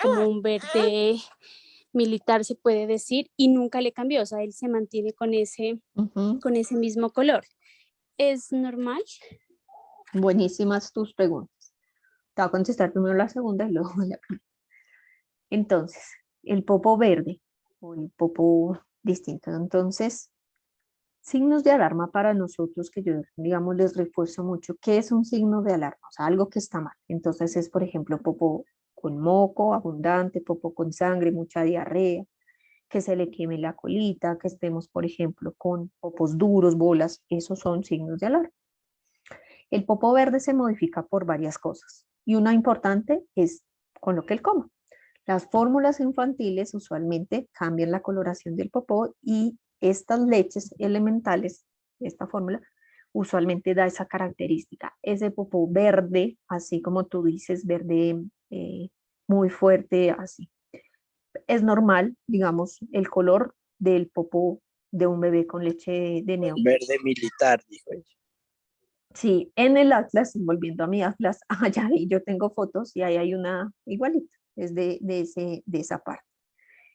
como un verde militar se puede decir, y nunca le cambió, o sea, él se mantiene con ese mismo color. ¿Es normal? Buenísimas tus preguntas. Te voy a contestar primero la segunda y luego la primera. Entonces, el popo verde o el popo distinto. Entonces, signos de alarma para nosotros que yo, digamos, les refuerzo mucho. ¿Qué es un signo de alarma? O sea, algo que está mal. Entonces es, por ejemplo, popo con moco abundante, popo con sangre, mucha diarrea, que se le queme la colita, que estemos, por ejemplo, con popos duros, bolas. Esos son signos de alarma. El popo verde se modifica por varias cosas y una importante es con lo que él coma. Las fórmulas infantiles usualmente cambian la coloración del popó y estas leches elementales, esta fórmula, usualmente da esa característica. Ese popó verde, así como tú dices, verde muy fuerte, así. Es normal, digamos, el color del popó de un bebé con leche de neo. Verde militar, dijo ella. Sí, en el Atlas, volviendo a mi Atlas, allá ahí yo tengo fotos y ahí hay una igualita, es de esa parte.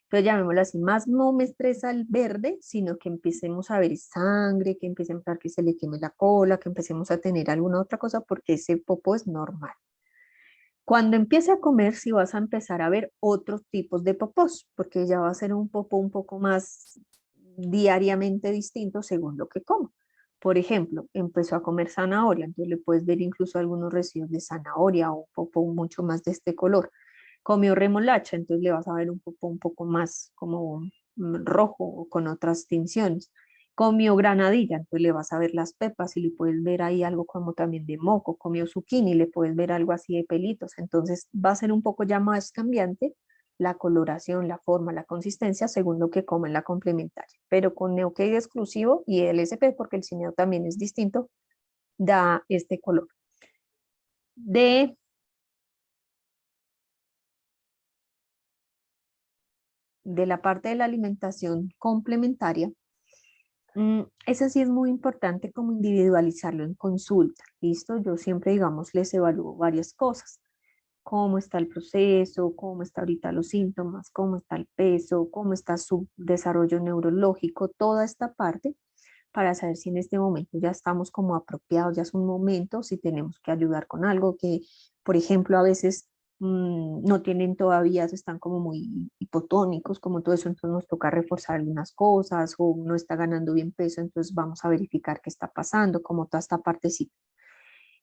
Entonces llamémoslo así, más no me estresa el verde, sino que empecemos a ver sangre, que empecemos a ver que se le queme la cola, que empecemos a tener alguna otra cosa, porque ese popó es normal. Cuando empiece a comer, sí vas a empezar a ver otros tipos de popós, porque ya va a ser un popó un poco más diariamente distinto según lo que coma. Por ejemplo, empezó a comer zanahoria, entonces le puedes ver incluso algunos residuos de zanahoria o un popó mucho más de este color. Comió remolacha, entonces le vas a ver un popó un poco más como rojo o con otras tinciones. Comió granadilla, entonces le vas a ver las pepas y le puedes ver ahí algo como también de moco. Comió zucchini, le puedes ver algo así de pelitos. Entonces va a ser un poco ya más cambiante la coloración, la forma, la consistencia según lo que come en la complementaria. Pero con Neocade exclusivo y el SP, porque el cineo también es distinto, da este color. De la parte de la alimentación complementaria, ese sí es muy importante como individualizarlo en consulta, ¿listo? Yo siempre, digamos, les evalúo varias cosas, cómo está el proceso, cómo está ahorita los síntomas, cómo está el peso, cómo está su desarrollo neurológico, toda esta parte para saber si en este momento ya estamos como apropiados, ya es un momento, si tenemos que ayudar con algo que, por ejemplo, a veces no tienen todavía, están como muy hipotónicos, como todo eso, entonces nos toca reforzar algunas cosas o no está ganando bien peso, entonces vamos a verificar qué está pasando, como toda esta partecita.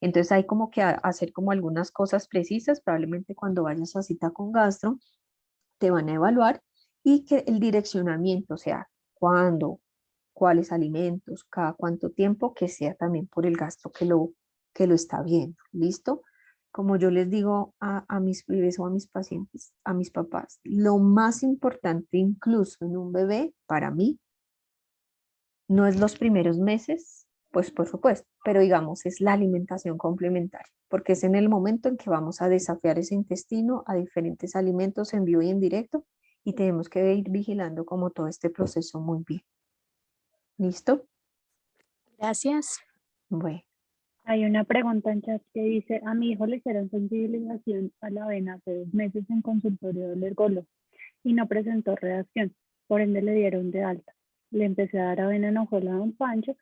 Entonces hay como que hacer como algunas cosas precisas, probablemente cuando vayas a cita con gastro, te van a evaluar y que el direccionamiento, o sea, cuándo, cuáles alimentos, cada cuánto tiempo, que sea también por el gastro que lo está viendo, ¿listo? Como yo les digo a mis bebés o a mis pacientes, a mis papás, lo más importante incluso en un bebé, para mí, no es los primeros meses, pues por supuesto, pero digamos es la alimentación complementaria, porque es en el momento en que vamos a desafiar ese intestino a diferentes alimentos en vivo y en directo y tenemos que ir vigilando como todo este proceso muy bien. ¿Listo? Gracias. Bueno, Hay una pregunta en chat que dice, a mi hijo le hicieron sensibilización a la avena hace 2 meses en consultorio de alergólogo y no presentó reacción, por ende le dieron de alta. Le empecé a dar avena en hojuela a don Pancho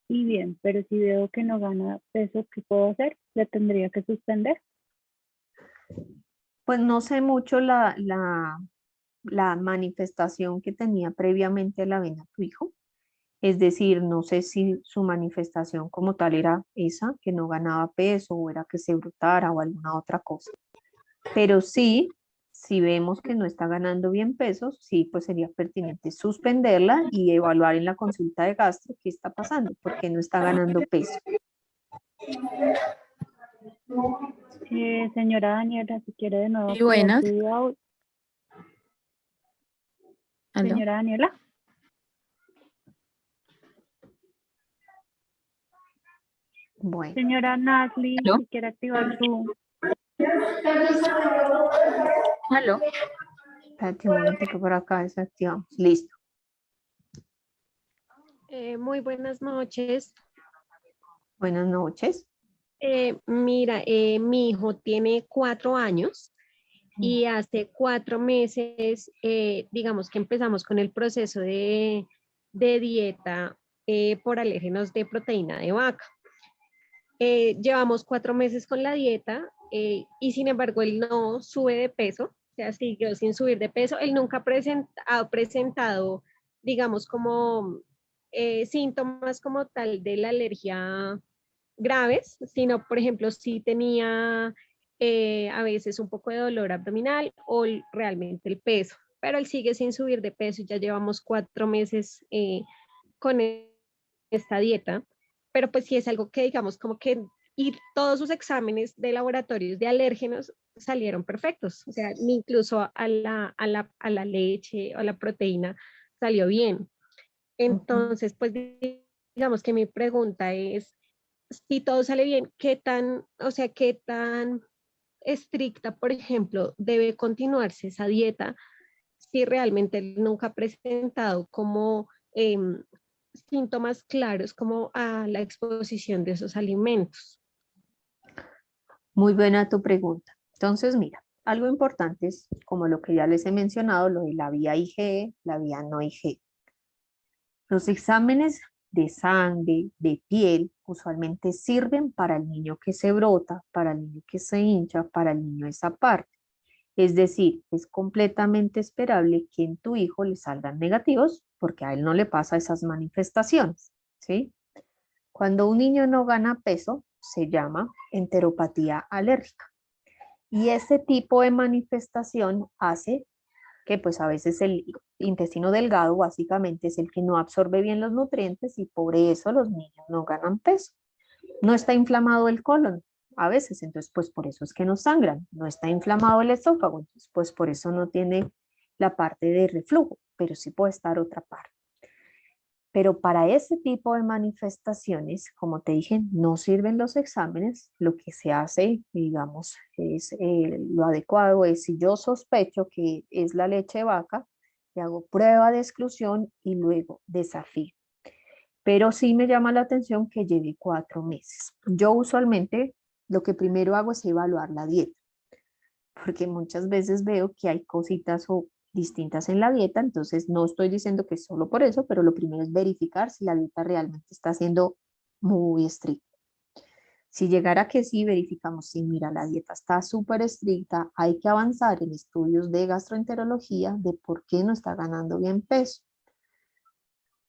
y bien, pero si veo que no gana peso, ¿qué puedo hacer? ¿Le tendría que suspender? pues no sé mucho la manifestación que tenía previamente la avena tu hijo. Es decir, no sé si su manifestación como tal era esa, que no ganaba peso o era que se brotara o alguna otra cosa. Pero sí, si vemos que no está ganando bien pesos, sí, pues sería pertinente suspenderla y evaluar en la consulta de gastro qué está pasando, por qué no está ganando peso. Señora Daniela, si quiere de nuevo Sí, activar buenas. su audio. ¿Aló? Señora Daniela. Bueno, Señora Nasli, ¿Aló? si quiere activar su... ¿Aló? espérate un momentico por acá, desactivamos. Listo. Muy buenas noches. Buenas noches. Mira, mi hijo tiene 4 años y hace 4 meses, digamos que empezamos con el proceso de dieta por alérgenos de proteína de vaca. Llevamos 4 meses con la dieta y sin embargo él no sube de peso, o sea, siguió sin subir de peso. Él nunca ha presentado, digamos, como síntomas como tal de la alergia graves, sino, por ejemplo, sí tenía a veces un poco de dolor abdominal o realmente el peso, pero él sigue sin subir de peso. Ya llevamos 4 meses con esta dieta, pero pues sí es algo que digamos como que, y todos sus exámenes de laboratorios de alérgenos salieron perfectos, o sea, incluso a la leche o a la proteína salió bien. Entonces, pues digamos que mi pregunta es, si todo sale bien, ¿qué tan, o sea, qué tan estricta, por ejemplo, debe continuarse esa dieta si realmente él nunca ha presentado como síntomas claros como a la exposición de esos alimentos? Muy buena tu pregunta. Entonces, mira, algo importante es, como lo que ya les he mencionado, lo de la vía IgE, la vía no IgE. Los exámenes de sangre, de piel, usualmente sirven para el niño que se brota, para el niño que se hincha, para el niño esa parte. Es decir, es completamente esperable que en tu hijo le salgan negativos porque a él no le pasa esas manifestaciones, ¿sí? Cuando un niño no gana peso, se llama enteropatía alérgica. Y ese tipo de manifestación hace que pues a veces el intestino delgado básicamente es el que no absorbe bien los nutrientes y por eso los niños no ganan peso. No está inflamado el colon a veces, entonces pues por eso es que no sangran. No está inflamado el esófago, entonces pues por eso no tiene la parte de reflujo, pero sí puede estar otra parte. Pero para ese tipo de manifestaciones, como te dije, no sirven los exámenes. Lo que se hace, digamos, es lo adecuado es si yo sospecho que es la leche de vaca, le hago prueba de exclusión y luego desafío. Pero sí me llama la atención que lleve 4 meses. Yo usualmente lo que primero hago es evaluar la dieta, porque muchas veces veo que hay cositas o distintas en la dieta, entonces no estoy diciendo que es solo por eso, pero lo primero es verificar si la dieta realmente está siendo muy estricta. Si llegara que sí, verificamos si, mira, la dieta está súper estricta, hay que avanzar en estudios de gastroenterología de por qué no está ganando bien peso.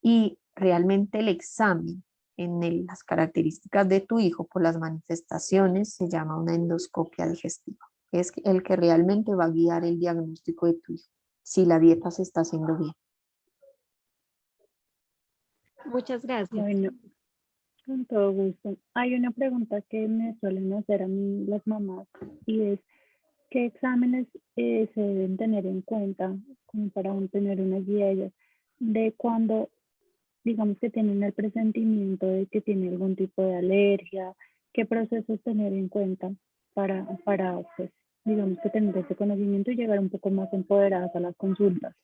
Y realmente el examen las características de tu hijo por las manifestaciones se llama una endoscopia digestiva. Es el que realmente va a guiar el diagnóstico de tu hijo, si la dieta se está haciendo bien. Muchas gracias. Bueno, con todo gusto. Hay una pregunta que me suelen hacer a mí las mamás y es, ¿qué exámenes se deben tener en cuenta como para tener una guía ellas de cuando, digamos que tienen el presentimiento de que tiene algún tipo de alergia? ¿Qué procesos tener en cuenta para pues, digamos que tener ese conocimiento y llegar un poco más empoderadas a las consultas?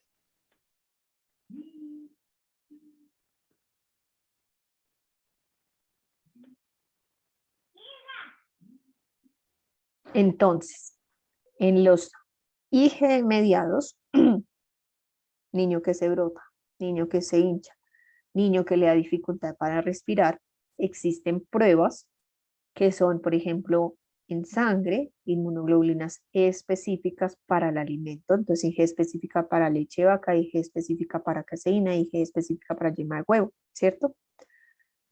Entonces, en los IgE mediados, niño que se brota, niño que se hincha, niño que le da dificultad para respirar, existen pruebas que son, por ejemplo, en sangre, inmunoglobulinas específicas para el alimento, entonces IG específica para leche de vaca, IG específica para caseína, IG específica para yema de huevo, ¿cierto?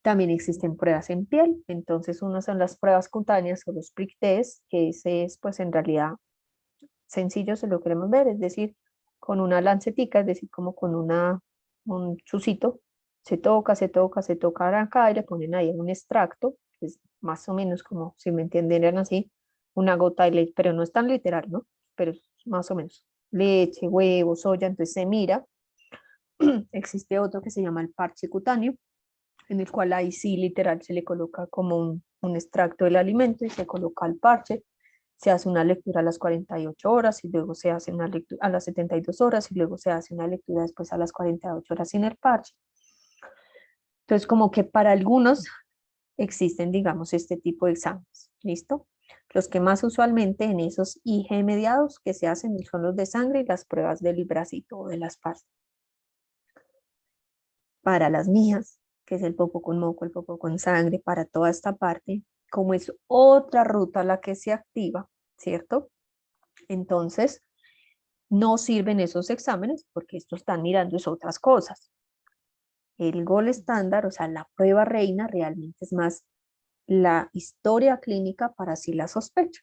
También existen pruebas en piel, entonces unas son las pruebas cutáneas o los prick test, que ese es pues en realidad sencillo se lo queremos ver, es decir, con una lancetica, es decir, como con un chucito, se toca acá y le ponen ahí un extracto, que es más o menos como, si me entendieran así, una gota de leche, pero no es tan literal, ¿no? Pero es más o menos leche, huevo, soya, entonces se mira. Existe otro que se llama el parche cutáneo, en el cual ahí sí literal se le coloca como un extracto del alimento y se coloca el parche, se hace una lectura a las 48 horas y luego se hace una lectura a las 72 horas y luego se hace una lectura después a las 48 horas sin el parche. Entonces como que para algunos existen, digamos, este tipo de exámenes, ¿listo? Los que más usualmente en esos IG mediados que se hacen son los de sangre y las pruebas del libracito o de la espalda. Para las mías, que es el popó con moco, el popó con sangre, para toda esta parte, como es otra ruta la que se activa, ¿cierto? Entonces, no sirven esos exámenes porque estos están mirando es otras cosas. El gol estándar, o sea, la prueba reina realmente es más la historia clínica para si la sospecha.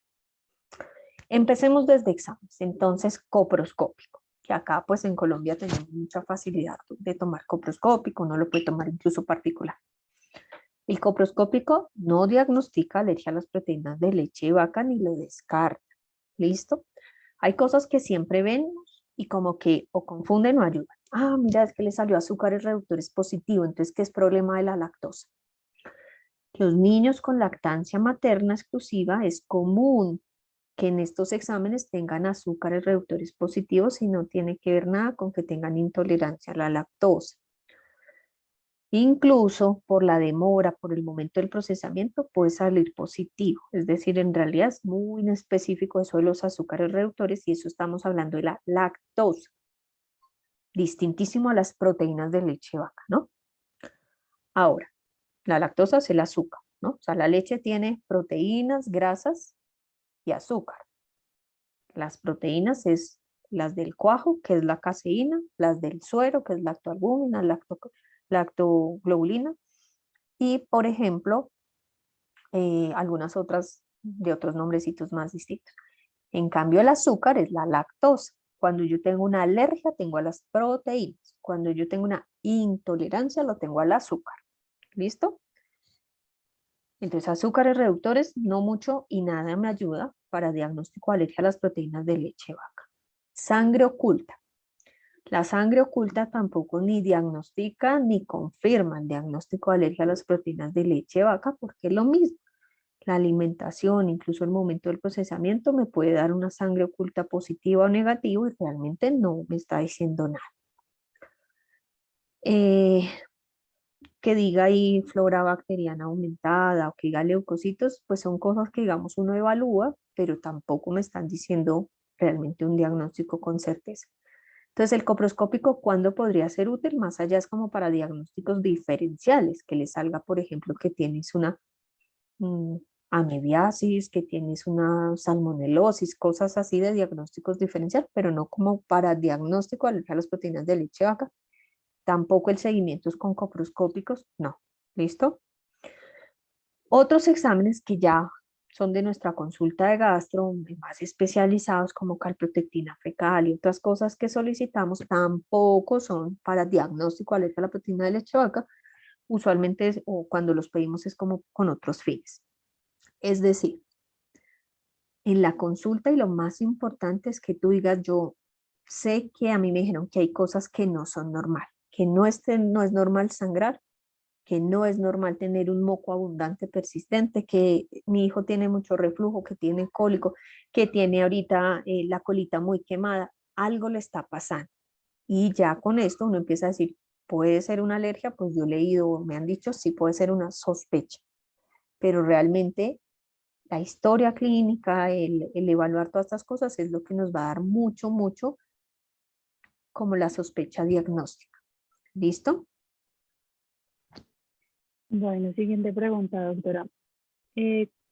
Empecemos desde exámenes, entonces coproscópico, que acá pues en Colombia tenemos mucha facilidad de tomar coproscópico, uno lo puede tomar incluso particular. El coproscópico no diagnostica alergia a las proteínas de leche de vaca ni lo descarta, ¿listo? Hay cosas que siempre vemos y como que o confunden o ayudan. Ah, mira, es que le salió azúcares reductores positivo, entonces, ¿qué es problema de la lactosa? Los niños con lactancia materna exclusiva es común que en estos exámenes tengan azúcares reductores positivos y no tiene que ver nada con que tengan intolerancia a la lactosa. Incluso por la demora, por el momento del procesamiento, puede salir positivo. Es decir, en realidad es muy inespecífico eso de los azúcares reductores y eso estamos hablando de la lactosa. Distintísimo a las proteínas de leche de vaca, ¿no? Ahora, la lactosa es el azúcar, ¿no? O sea, la leche tiene proteínas, grasas y azúcar. Las proteínas es las del cuajo, que es la caseína, las del suero, que es lactoalbúmina, lactoglobulina, y por ejemplo, algunas otras de otros nombrecitos más distintos. En cambio, el azúcar es la lactosa. Cuando yo tengo una alergia, tengo a las proteínas. Cuando yo tengo una intolerancia, lo tengo al azúcar. ¿Listo? Entonces, azúcares reductores, no mucho y nada me ayuda para diagnóstico de alergia a las proteínas de leche de vaca. Sangre oculta. La sangre oculta tampoco ni diagnostica ni confirma el diagnóstico de alergia a las proteínas de leche de vaca porque es lo mismo. La alimentación, incluso el momento del procesamiento, me puede dar una sangre oculta positiva o negativa y realmente no me está diciendo nada. Que diga ahí flora bacteriana aumentada o que diga leucocitos, pues son cosas que digamos uno evalúa, pero tampoco me están diciendo realmente un diagnóstico con certeza. Entonces el coproscópico, ¿cuándo podría ser útil? Más allá es como para diagnósticos diferenciales, que le salga, por ejemplo, que tienes una amebiasis, que tienes una salmonelosis, cosas así de diagnósticos diferenciales, pero no como para diagnóstico de alergia a las proteínas de leche de vaca. Tampoco el seguimiento es con coproscópicos, no. ¿Listo? Otros exámenes que ya son de nuestra consulta de gastro, más especializados como calprotectina fecal y otras cosas que solicitamos, tampoco son para diagnóstico de alergia a la proteína de leche de vaca. Usualmente o cuando los pedimos es como con otros fines. Es decir, en la consulta y lo más importante es que tú digas, yo sé que a mí me dijeron que hay cosas que no son normal, que no es normal sangrar, que no es normal tener un moco abundante persistente, que mi hijo tiene mucho reflujo, que tiene cólico, que tiene ahorita la colita muy quemada, algo le está pasando. Y ya con esto uno empieza a decir, puede ser una alergia, pues yo he leído, me han dicho, sí puede ser una sospecha, pero realmente la historia clínica, el evaluar todas estas cosas es lo que nos va a dar mucho, mucho como la sospecha diagnóstica. ¿Listo? Bueno, siguiente pregunta, doctora.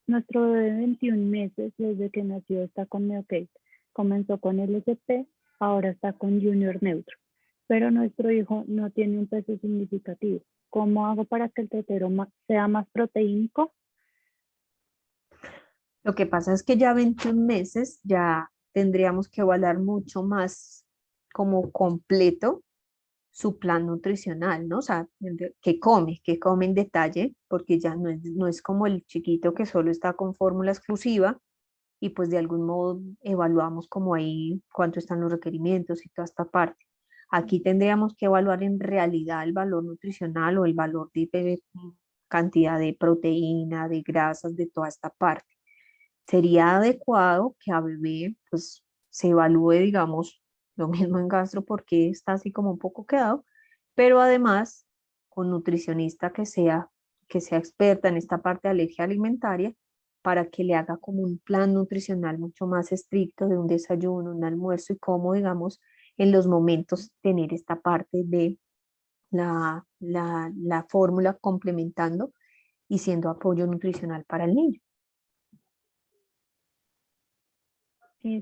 Nuestro bebé de 21 meses, desde que nació, está con Meokate. Comenzó con LSP, ahora está con Junior Neutro. Pero nuestro hijo no tiene un peso significativo. ¿Cómo hago para que el tetero sea más proteínico? Lo que pasa es que ya 21 meses ya tendríamos que evaluar mucho más como completo su plan nutricional, ¿no? O sea, qué come en detalle, porque ya no es como el chiquito que solo está con fórmula exclusiva y pues de algún modo evaluamos como ahí cuánto están los requerimientos y toda esta parte. Aquí tendríamos que evaluar en realidad el valor nutricional o el valor de cantidad de proteína, de grasas, de toda esta parte. Sería adecuado que a bebé pues se evalúe, digamos, lo mismo en gastro porque está así como un poco quedado, pero además con nutricionista que sea experta en esta parte de alergia alimentaria para que le haga como un plan nutricional mucho más estricto de un desayuno, un almuerzo y cómo, digamos, en los momentos tener esta parte de la fórmula complementando y siendo apoyo nutricional para el niño.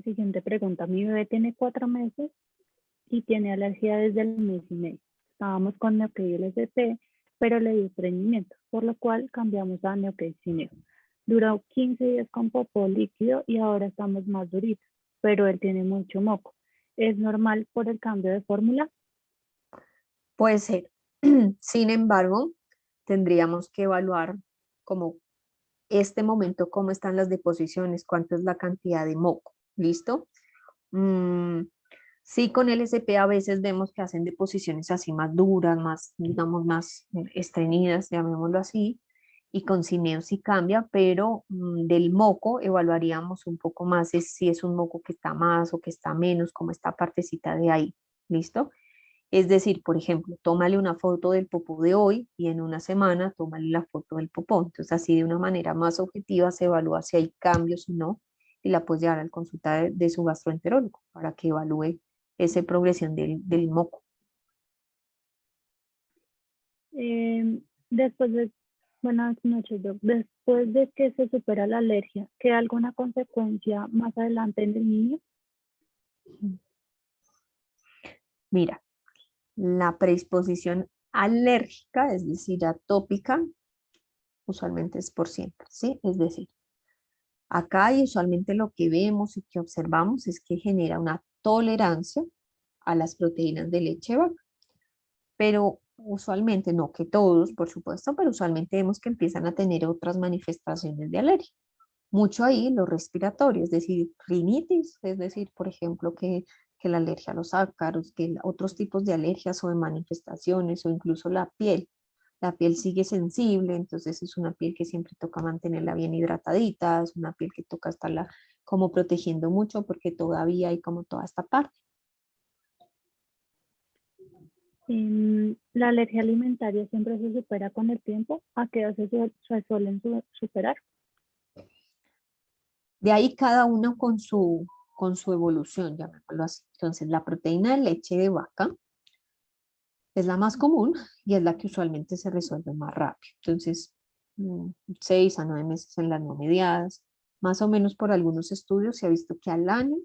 Siguiente pregunta. Mi bebé tiene 4 meses y tiene alergia desde el mes y medio. Estábamos con Neocay y LSP, pero le dio estreñimiento, por lo cual cambiamos a Neocay sin Neo. Duró 15 días con popó líquido y ahora estamos más duritos, pero él tiene mucho moco. ¿Es normal por el cambio de fórmula? Puede ser. Sin embargo, tendríamos que evaluar como este momento, cómo están las deposiciones, cuánto es la cantidad de moco. ¿Listo? Sí, con LSP a veces vemos que hacen deposiciones así más duras, más, digamos, más estreñidas, llamémoslo así, y con Cineo sí cambia, pero del moco evaluaríamos un poco más si es un moco que está más o que está menos, como esta partecita de ahí. ¿Listo? Es decir, por ejemplo, tómale una foto del popó de hoy y en una semana tómale la foto del popó. Entonces, así de una manera más objetiva se evalúa si hay cambios o no y la puedes llevar al consulta de su gastroenterólogo para que evalúe esa progresión del moco. Después de, buenas noches, Doc. Después de que se supera la alergia, ¿queda alguna consecuencia más adelante en el niño? Mira, la predisposición alérgica, es decir, atópica, usualmente es por siempre, ¿sí? Es decir, acá y usualmente lo que vemos y que observamos es que genera una tolerancia a las proteínas de leche de vaca. Pero usualmente, no que todos, por supuesto, pero usualmente vemos que empiezan a tener otras manifestaciones de alergia. Mucho ahí lo respiratorio, es decir, rinitis, es decir, por ejemplo, que la alergia a los ácaros, que otros tipos de alergias o de manifestaciones o incluso la piel. La piel sigue sensible, entonces es una piel que siempre toca mantenerla bien hidratadita, es una piel que toca estarla como protegiendo mucho porque todavía hay como toda esta parte. ¿La alergia alimentaria siempre se supera con el tiempo? ¿A qué edad se suelen superar? De ahí cada uno con su evolución, llamémoslo así. Entonces la proteína de leche de vaca es la más común y es la que usualmente se resuelve más rápido. Entonces, 6 a 9 meses en las no mediadas, más o menos por algunos estudios se ha visto que al año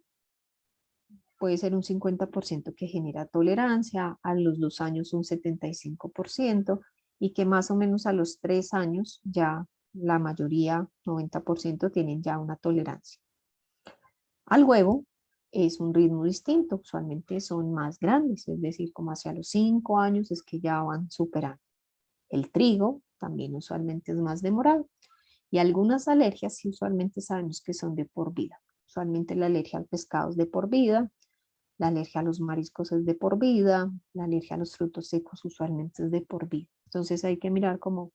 puede ser un 50% que genera tolerancia, a los 2 años un 75% y que más o menos a los 3 años ya la mayoría, 90% tienen ya una tolerancia. Al huevo es un ritmo distinto, usualmente son más grandes, es decir, como hacia los 5 años es que ya van superando. El trigo también usualmente es más demorado y algunas alergias sí usualmente sabemos que son de por vida. Usualmente la alergia al pescado es de por vida, la alergia a los mariscos es de por vida, la alergia a los frutos secos usualmente es de por vida. Entonces hay que mirar como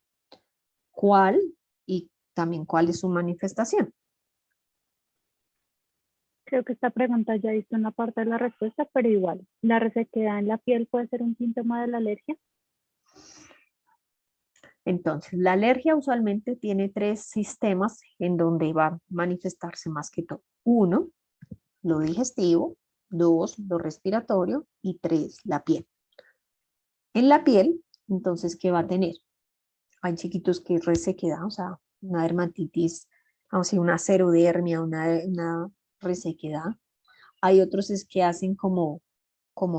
cuál y también cuál es su manifestación. Creo que esta pregunta ya hizo una parte de la respuesta, pero igual, ¿la resequedad en la piel puede ser un síntoma de la alergia? Entonces, la alergia usualmente tiene 3 sistemas en donde va a manifestarse más que todo. 1, lo digestivo, 2, lo respiratorio y 3, la piel. En la piel, entonces, ¿qué va a tener? Hay chiquitos que es resequedad, o sea, una dermatitis, o sea, una xerodermia, una resequedad. Hay otros es que hacen como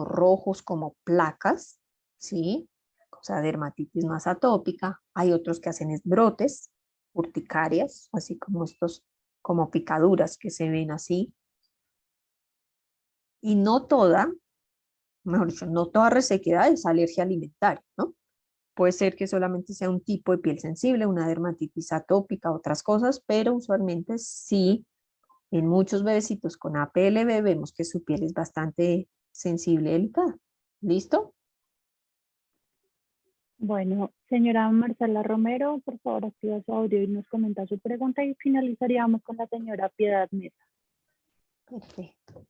rojos, como placas, ¿sí? O sea, dermatitis más atópica. Hay otros que hacen es brotes, urticarias, así como estos, como picaduras que se ven así. Y no toda, mejor dicho, no toda resequedad es alergia alimentaria, ¿no? Puede ser que solamente sea un tipo de piel sensible, una dermatitis atópica, otras cosas, pero usualmente sí, en muchos bebecitos con APLB vemos que su piel es bastante sensible y delicada. ¿Listo? Bueno, señora Marcela Romero, por favor, activa su audio y nos comenta su pregunta y finalizaríamos con la señora Piedad Mesa. Perfecto.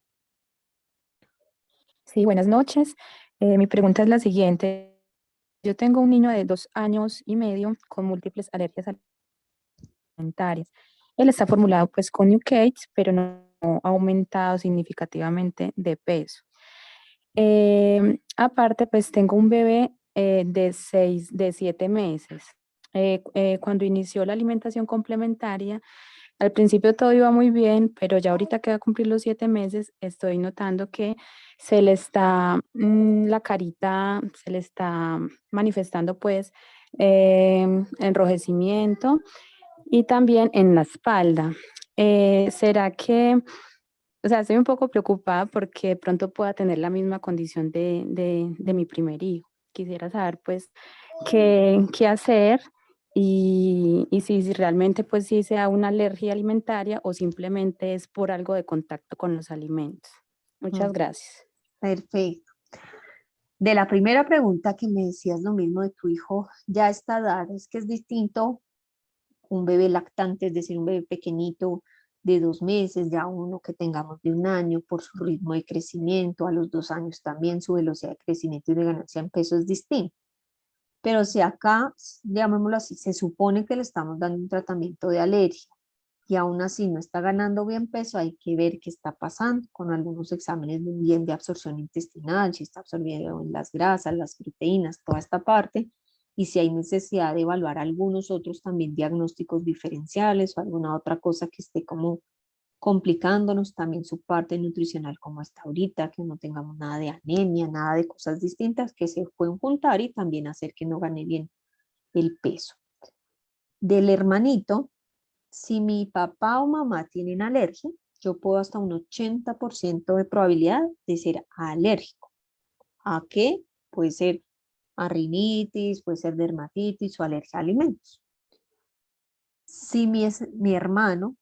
Sí, buenas noches. Mi pregunta es la siguiente. Yo tengo un niño de 2 años y medio con múltiples alergias alimentarias. Él está formulado pues con New-Case, pero no ha aumentado significativamente de peso. Aparte, pues tengo un bebé de 7 meses. Cuando inició la alimentación complementaria, al principio todo iba muy bien, pero ya ahorita que va a cumplir los 7 meses, estoy notando que se le está, la carita, se le está manifestando pues enrojecimiento y también en la espalda. ¿Será que, o sea, estoy un poco preocupada porque de pronto pueda tener la misma condición de mi primer hijo? Quisiera saber pues qué hacer y si realmente pues sí sea una alergia alimentaria o simplemente es por algo de contacto con los alimentos. Muchas gracias. Perfecto. De la primera pregunta que me decías lo mismo de tu hijo, ya a esta edad es que es distinto un bebé lactante, es decir, un bebé pequeñito de 2 meses, ya uno que tengamos de 1 año por su ritmo de crecimiento, a los 2 años también su velocidad de crecimiento y de ganancia en peso es distinta. Pero si acá, llamémoslo así, se supone que le estamos dando un tratamiento de alergia y aún así no está ganando bien peso, hay que ver qué está pasando con algunos exámenes bien de absorción intestinal, si está absorbiendo en las grasas, las proteínas, toda esta parte, y si hay necesidad de evaluar algunos otros también diagnósticos diferenciales o alguna otra cosa que esté como complicándonos también su parte nutricional como está ahorita, que no tengamos nada de anemia, nada de cosas distintas que se pueden juntar y también hacer que no gane bien el peso. Del hermanito, si mi papá o mamá tienen alergia, yo puedo hasta un 80% de probabilidad de ser alérgico. ¿A qué? Puede ser a rinitis, puede ser dermatitis o alergia a alimentos. Si mi hermano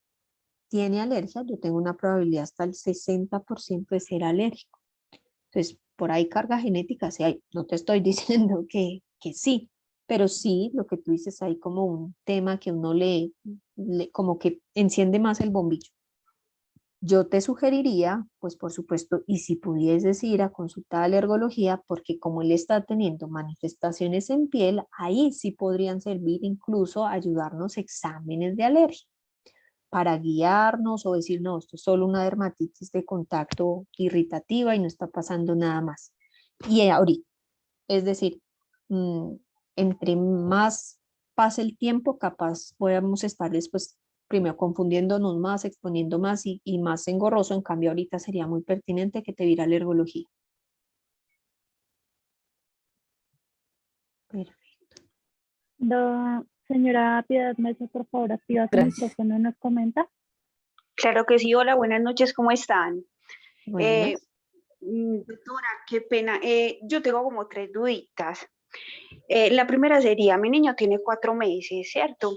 tiene alergia, yo tengo una probabilidad hasta el 60% de ser alérgico. Entonces, por ahí carga genética sí hay. No te estoy diciendo que sí, pero sí, lo que tú dices, hay como un tema que uno como que enciende más el bombillo. Yo te sugeriría, pues por supuesto, y si pudieses ir a consultar alergología, porque como él está teniendo manifestaciones en piel, ahí sí podrían servir incluso ayudarnos exámenes de alergia para guiarnos o decir, no, esto es solo una dermatitis de contacto irritativa y no está pasando nada más. Y ahorita, es decir, entre más pase el tiempo, capaz podemos estar después, primero confundiéndonos más, exponiendo más y más engorroso. En cambio, ahorita sería muy pertinente que te viera alergología. Perfecto. Señora Piedad Mesa, por favor, activa su Gracias. micrófono y nos comenta. Claro que sí, hola, buenas noches, ¿cómo están? Buenas. Doctora, qué pena, yo tengo como tres duditas. La primera sería, mi niño tiene 4 meses, ¿cierto?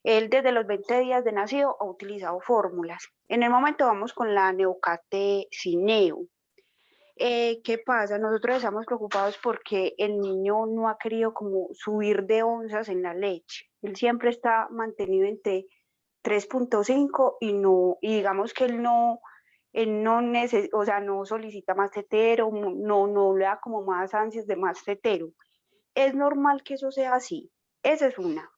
Él desde los 20 días de nacido ha utilizado fórmulas. En el momento vamos con la Neocat de Cineo. ¿Qué pasa? Nosotros estamos preocupados porque el niño no ha querido como subir de onzas en la leche. Él siempre está mantenido entre 3.5 y digamos que él no o sea, no solicita más tetero, no le da como más ansias de más tetero. Es normal que eso sea así. Esa es una.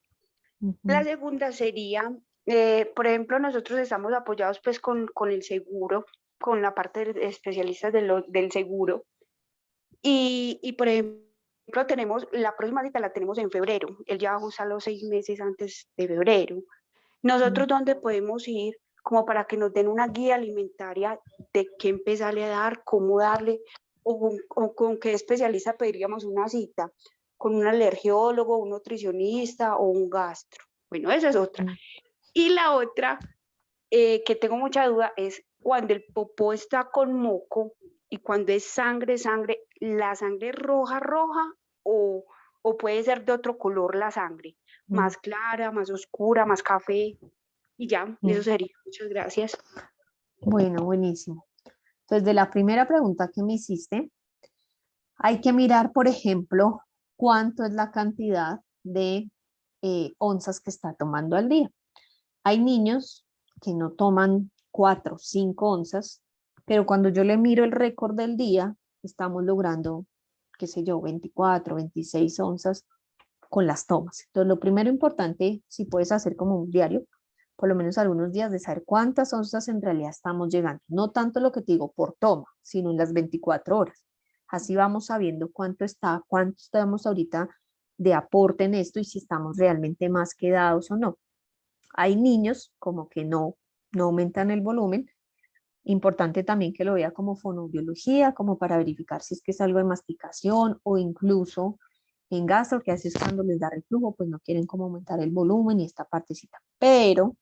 La segunda sería, por ejemplo, nosotros estamos apoyados pues con el seguro, con la parte de especialistas del seguro. Y por ejemplo, la próxima cita la tenemos en febrero. Él ya va a usar los 6 meses antes de febrero. Nosotros, ¿dónde podemos ir como para que nos den una guía alimentaria de qué empezarle a dar, cómo darle, o con qué especialista pediríamos una cita? ¿Con un alergiólogo, un nutricionista o un gastro? Bueno, esa es otra. Y la otra, que tengo mucha duda, es cuando el popó está con moco, Y cuando es sangre, sangre, ¿la sangre roja, roja o puede ser de otro color la sangre? Mm, Más clara, más oscura, más café. Y ya, eso mm. sería. Muchas gracias. Bueno, buenísimo. Entonces, de la primera pregunta que me hiciste, hay que mirar, por ejemplo, cuánto es la cantidad de onzas que está tomando al día. Hay niños que no toman 4, 5 onzas, pero cuando yo le miro el récord del día, estamos logrando, qué sé yo, 24, 26 onzas con las tomas. Entonces, lo primero importante, si puedes hacer como un diario, por lo menos algunos días, de saber cuántas onzas en realidad estamos llegando. No tanto lo que te digo por toma, sino en las 24 horas. Así vamos sabiendo cuánto estamos ahorita de aporte en esto y si estamos realmente más quedados o no. Hay niños como que no aumentan el volumen. Importante también que lo vea como fonoaudiología, como para verificar si es que es algo de masticación o incluso en gastro, que a veces cuando les da reflujo, pues no quieren como aumentar el volumen y esta partecita. Pero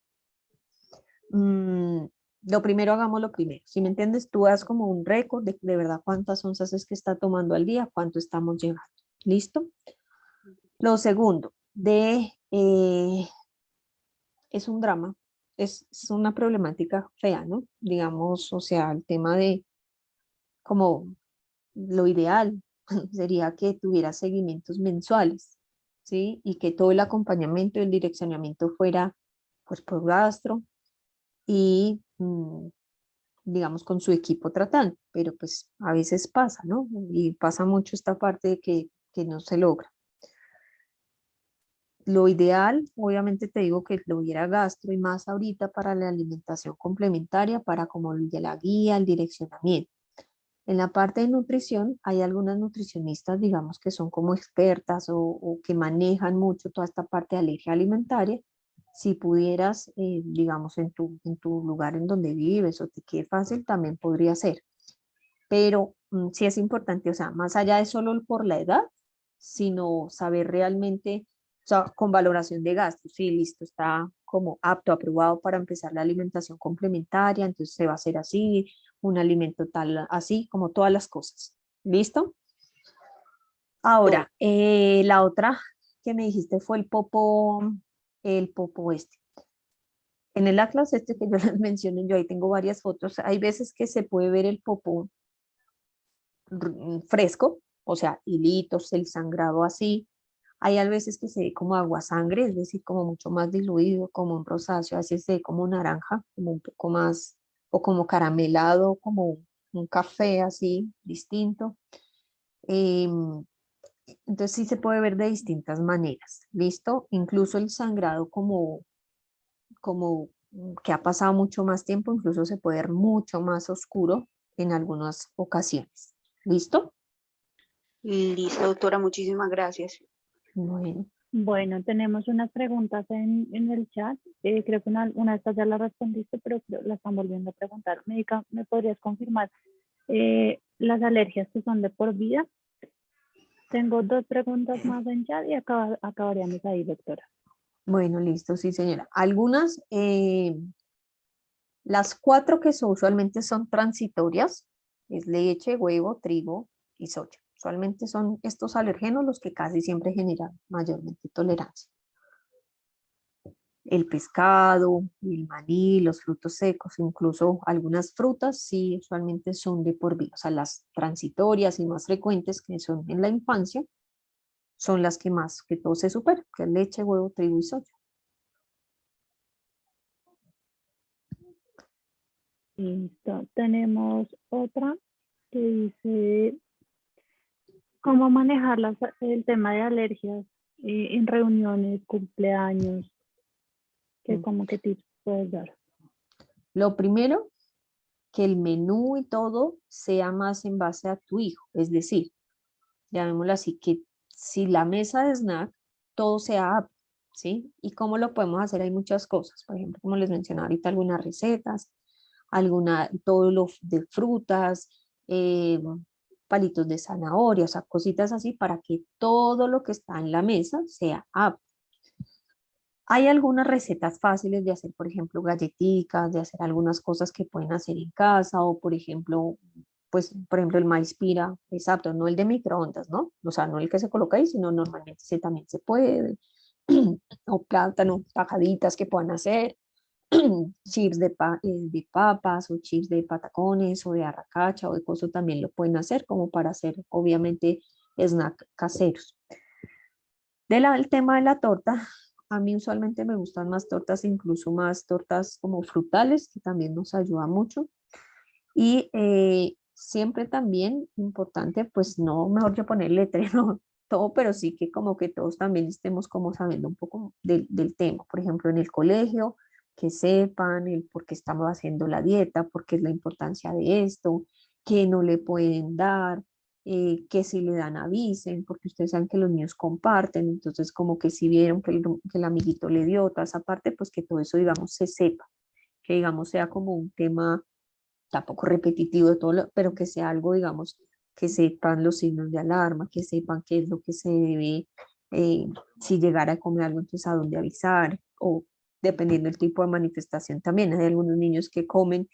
lo primero, hagamos lo primero. Si me entiendes, tú haz como un récord de verdad cuántas onzas es que está tomando al día, cuánto estamos llegando. ¿Listo? Lo segundo, es un drama, es una problemática fea, ¿no? Digamos, o sea, el tema de como lo ideal sería que tuviera seguimientos mensuales, ¿sí? Y que todo el acompañamiento y el direccionamiento fuera pues por gastro y digamos con su equipo tratante, pero pues a veces pasa, ¿no? Y pasa mucho esta parte de que no se logra. Lo ideal, obviamente te digo que lo hubiera gastro y más ahorita para la alimentación complementaria, para como el de la guía, el direccionamiento. En la parte de nutrición hay algunas nutricionistas, digamos, que son como expertas o que manejan mucho toda esta parte de alergia alimentaria. Si pudieras, digamos, en tu lugar en donde vives o te quede fácil, también podría ser. Pero sí es importante, o sea, más allá de solo por la edad, sino saber realmente, o sea, con valoración de gastos, sí, listo, está como apto, aprobado para empezar la alimentación complementaria, entonces se va a hacer así, un alimento tal, así, como todas las cosas. ¿Listo? Ahora, la otra que me dijiste fue el popo este. En el atlas este que yo les mencioné, yo ahí tengo varias fotos, hay veces que se puede ver el popo fresco, o sea, hilitos, el sangrado así. Hay a veces que se ve como agua sangre, es decir, como mucho más diluido, como un rosáceo, así se ve como naranja, como un poco más, o como caramelado, como un café así, distinto. Em, entonces sí se puede ver de distintas maneras, ¿listo? Incluso el sangrado como que ha pasado mucho más tiempo, incluso se puede ver mucho más oscuro en algunas ocasiones. ¿Listo? Listo, doctora, muchísimas gracias. Bueno, Bueno, tenemos unas preguntas en el chat. Creo que una de estas ya la respondiste, pero la están volviendo a preguntar. Médica, ¿me podrías confirmar las alergias que son de por vida? Tengo 2 preguntas más en chat y acabaríamos ahí, doctora. bueno, listo, sí, señora. Algunas, las 4 que usualmente son transitorias, es leche, huevo, trigo y soya. Usualmente son estos alergenos los que casi siempre generan mayormente tolerancia. El pescado, el maní, los frutos secos, incluso algunas frutas, sí, usualmente son de por vida. O sea, las transitorias y más frecuentes que son en la infancia, son las que más que todo se superan, que es leche, huevo, trigo y soya. Listo. Tenemos otra que dice, ¿cómo manejar el tema de alergias en reuniones, cumpleaños? ¿Qué tips puedes dar? Lo primero, que el menú y todo sea más en base a tu hijo, es decir, llamémoslo así, que si la mesa de snack, todo sea apto, ¿sí? ¿Y cómo lo podemos hacer? Hay muchas cosas, por ejemplo, como les mencionaba ahorita, algunas recetas, todo lo de frutas, palitos de zanahoria, o sea, cositas así para que todo lo que está en la mesa sea apto. Hay algunas recetas fáciles de hacer, por ejemplo, galletitas, de hacer algunas cosas que pueden hacer en casa o, por ejemplo, pues, por ejemplo, el maíz pira es apto, no el de microondas, ¿no? O sea, no el que se coloca ahí, sino normalmente también se puede. O plátano, tajaditas que puedan hacer, chips de papas o chips de patacones o de arracacha o de cosas también lo pueden hacer como para hacer, obviamente, snack caseros. El tema de la torta, a mí usualmente me gustan más tortas, incluso más tortas como frutales, que también nos ayuda mucho. Y siempre también importante, pues no, mejor yo poner letrero, todo, pero sí que como que todos también estemos como sabiendo un poco del tema. Por ejemplo, en el colegio, que sepan el por qué estamos haciendo la dieta, por qué es la importancia de esto, qué no le pueden dar, que si le dan avisen, porque ustedes saben que los niños comparten, entonces como que si vieron que el amiguito le dio toda esa parte, pues que todo eso, digamos, se sepa, que digamos sea como un tema tampoco repetitivo de todo, pero que sea algo, digamos, que sepan los signos de alarma, que sepan qué es lo que se debe, si llegara a comer algo, entonces a dónde avisar, o dependiendo del tipo de manifestación también. Hay algunos niños que comen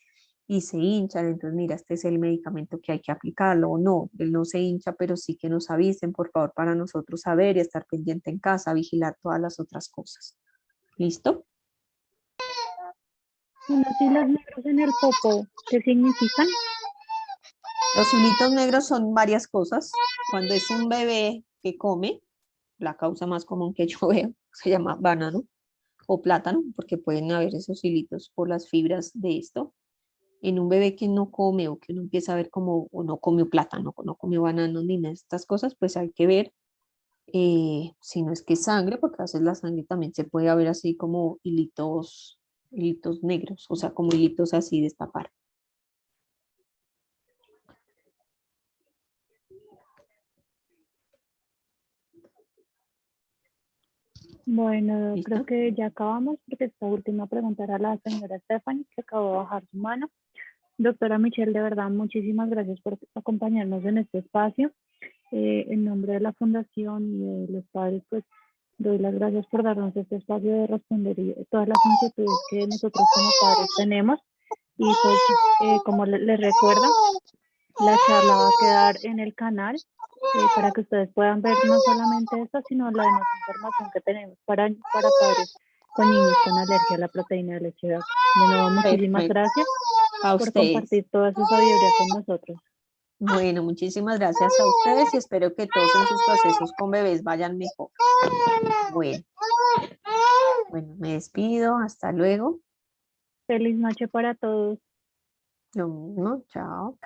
y se hinchan, entonces mira, este es el medicamento que hay que aplicarlo, o no, él no se hincha, pero sí que nos avisen, por favor, para nosotros saber y estar pendiente en casa, vigilar todas las otras cosas. ¿Listo? Unos hilos negros en el popo, ¿qué significan? Los hilitos negros son varias cosas. Cuando es un bebé que come, la causa más común que yo veo se llama banano o plátano, porque pueden haber esos hilitos por las fibras de esto. En un bebé que no come o que no empieza a ver como, o no comió plátano, o no comió banano ni nada de estas cosas, pues hay que ver si no es que es sangre, porque a veces la sangre también se puede ver así como hilitos negros, o sea, como hilitos así de esta parte. Bueno, ¿Listo? creo que ya acabamos porque esta última pregunta era la señora Stephanie, que acabó de bajar su mano. Doctora Michelle, de verdad, muchísimas gracias por acompañarnos en este espacio. En nombre de la Fundación y de los padres, pues doy las gracias por darnos este espacio de responder todas las inquietudes que nosotros como padres tenemos. Y pues, como les recuerdo, la charla va a quedar en el canal para que ustedes puedan ver no solamente esto, sino la demás información que tenemos para padres con niños con alergia a la proteína de leche de vaca. De nuevo, muchísimas Perfecto. gracias A por ustedes. compartir toda su sabiduría con nosotros. Bueno, muchísimas gracias a ustedes y espero que todos en sus procesos con bebés vayan mejor. Bueno, me despido. Hasta luego. Feliz noche para todos. Lo mismo. Chao.